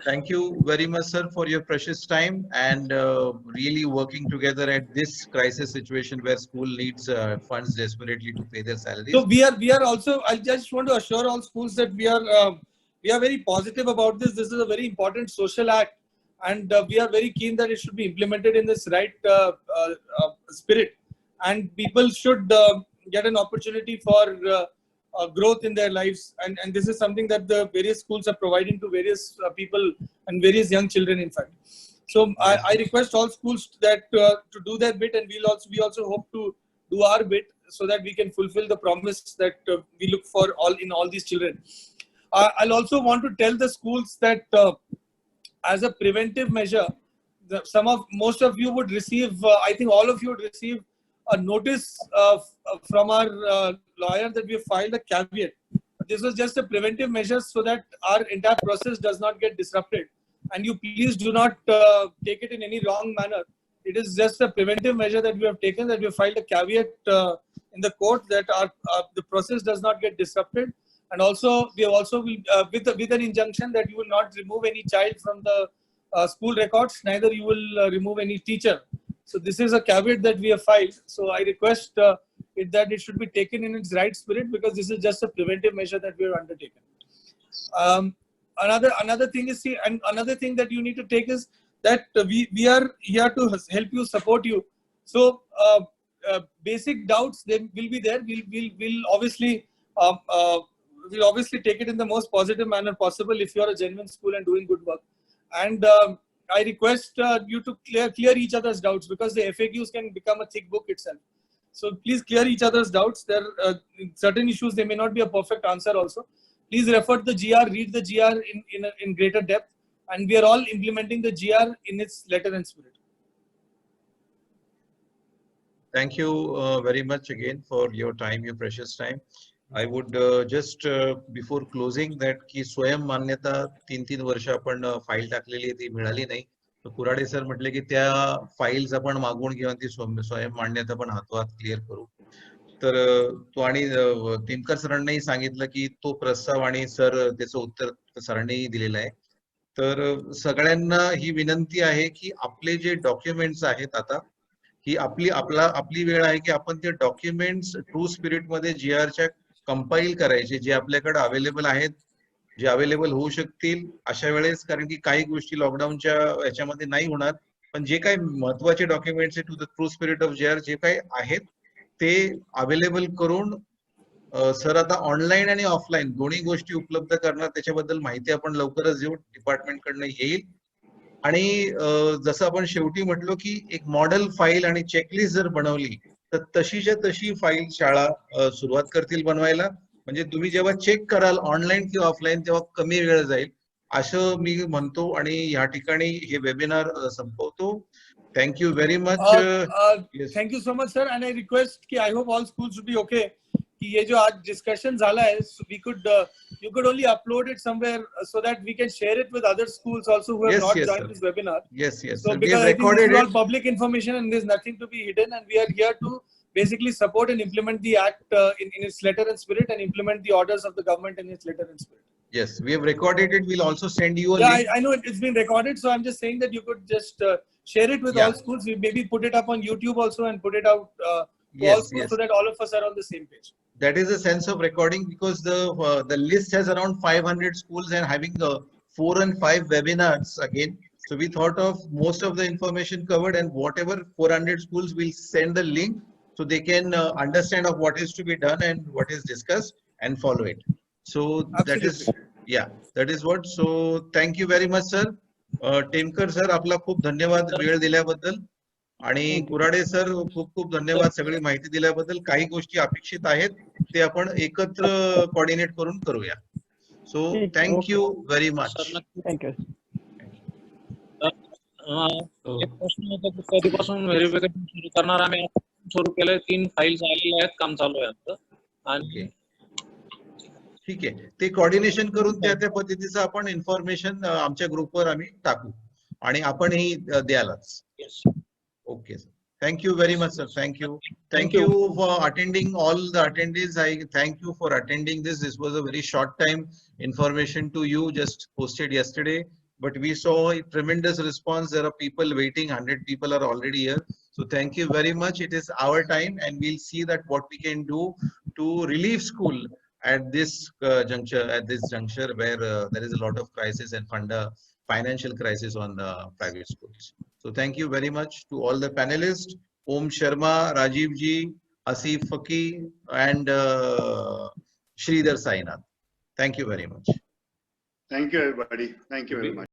A: Thank you very much, sir, for your precious time and really working together at this crisis situation where school needs funds desperately to pay their salaries.
B: So we are also. I just want to assure all schools that we are very positive about this. This is a very important social act, and we are very keen that it should be implemented in this right spirit, and people should get an opportunity for growth in their lives, and this is something that the various schools are providing to various people and various young children, in fact. So I request all schools that to do their bit, and we also hope to do our bit so that we can fulfill the promise that we look for in all these children. I'll also want to tell the schools that as a preventive measure, most of you would receive, I think all of you would receive a notice from our lawyer that we have filed a caveat. This was just a preventive measure so that our entire process does not get disrupted. And you please do not take it in any wrong manner. It is just a preventive measure that we have taken, that we have filed a caveat in the court that the process does not get disrupted. And also, we have also with an injunction that you will not remove any child from the school records, neither you will remove any teacher. So this is a caveat that we have filed. So I request that it should be taken in its right spirit, because this is just a preventive measure that we have undertaken. Another thing is, and another thing that you need to take is that we are here to help you, support you. So basic doubts, they will be there. We'll obviously take it in the most positive manner possible if you are a genuine school and doing good work. And I request you to clear each other's doubts, because the FAQs can become a thick book itself. So please clear each other's doubts. There are certain issues, they may not be a perfect answer also. Please refer to the GR, read the GR in greater depth, and we are all implementing the GR in its letter and spirit.
A: Thank you very much again for your time, your precious time. I would just before closing that की स्वयं मान्यता 3 वर्ष आपण file टाकलेली ती मिळाली नाही. तर कुराडे सर म्हटले की त्या फाईल्स आपण मागवून घेऊन ती स्वयं मान्यता पण हातोहात क्लिअर करू. तर तो आणि टिमकर सरांनाही सांगितलं की तो प्रस्ताव आणि सर त्याचं उत्तर सरांनी दिलेलं आहे. तर सगळ्यांना ही विनंती आहे की आपले जे डॉक्युमेंट्स आहेत आता ही आपली वेळ आहे की आपण ते डॉक्युमेंट्स ट्रू स्पिरिट मध्ये GR च्या कंपाईल करायचे जे आपल्याकडे अवेलेबल आहेत, जे अवेलेबल होऊ शकतील अशा वेळेस, कारण की काही गोष्टी लॉकडाऊनच्या याच्यामध्ये नाही होणार, पण जे काही महत्वाचे documents to the true spirit of GR जे काही आहेत ते अवेलेबल करून सर आता ऑनलाईन आणि ऑफलाईन दोन्ही गोष्टी उपलब्ध करणार, त्याच्याबद्दल माहिती आपण लवकरच देऊ, डिपार्टमेंट कडनं येईल. आणि जसं आपण शेवटी म्हटलो की एक मॉडेल फाईल आणि चेकलिस्ट जर बनवली तर तशीच्या तशी फाईल शाळा सुरुवात करतील बनवायला. म्हणजे तुम्ही जेव्हा चेक कराल ऑनलाईन किंवा ऑफलाईन तेव्हा कमी वेळ जाईल असं मी म्हणतो आणि या ठिकाणी हे वेबिनार संपवतो. Thank you very much.
B: Thank you so much sir, and I request कि I hope all schools will be okay कि ये जो आज डिस्कशन झाला है, वी कुड you could only upload it somewhere so that we can share it with other schools also who have
A: Yes,
B: not
A: yes,
B: joined
A: sir.
B: this webinar.
A: Yes,
B: So
A: sir. We have
B: because I think this
A: recorded
B: is all
A: it.
B: public information and there's nothing to be hidden, and we are here to basically support and implement the act in its letter and spirit, and implement the orders of the government in its letter and spirit.
A: Yes, we have recorded it. We'll also send you a
B: Yeah,
A: link.
B: I know it's been recorded, so I'm just saying that you could just share it with
A: Yeah.
B: all schools. We maybe put it up on YouTube also and put it out to all
A: Yes,
B: schools
A: yes.
B: so that all of us are on the same page.
A: That is the sense of recording, because the list has around 500 schools and having 4 and 5 webinars again. So we thought of most of the information covered, and whatever 400 schools will send the link so they can understand of what is to be done and what is discussed and follow it. So that is, yeah, that is what. So thank you very much, sir. Temkar sir, आपला खूप धन्यवाद वेळ दिल्याबद्दल. आणि Kurade sir खूप खूप धन्यवाद सगळी माहिती दिल्याबद्दल. काही गोष्टी अपेक्षित आहेत ते आपण एकत्र कोऑर्डिनेट करून करूया. So thank you very much.
D: Sir नक्की.
G: थँक्यू.
D: एक प्रश्न होता की कधीपासून व्हेरिफिकेशन सुरू करणार? आम्ही सुरू केलंय, 3 फाईल्स आलेल्या आहेत, काम चालू आहे आता. आणि
A: ठीक आहे, ते कोऑर्डिनेशन करून त्या पद्धतीचं आपण इन्फॉर्मेशन आमच्या ग्रुपवर आम्ही टाकू आणि आपणही द्यालाच. Okay, sir. Thank you very much, sir. Thank you. Thank you for attending, all the attendees. I thank you for attending this. This was a very short time information to you, just posted yesterday, but we saw a tremendous response. There are people waiting. 100 people are already here. So thank you very much. It is our time, and we'll see that what we can do to relieve school at this juncture where there is a lot of crisis and financial crisis on the private schools. So thank you very much to all the panelists, Om Sharma, Rajiv ji, Asif Faki, and Sridhar Sainath. Thank you very much.
E: Thank you, everybody. Thank you very much.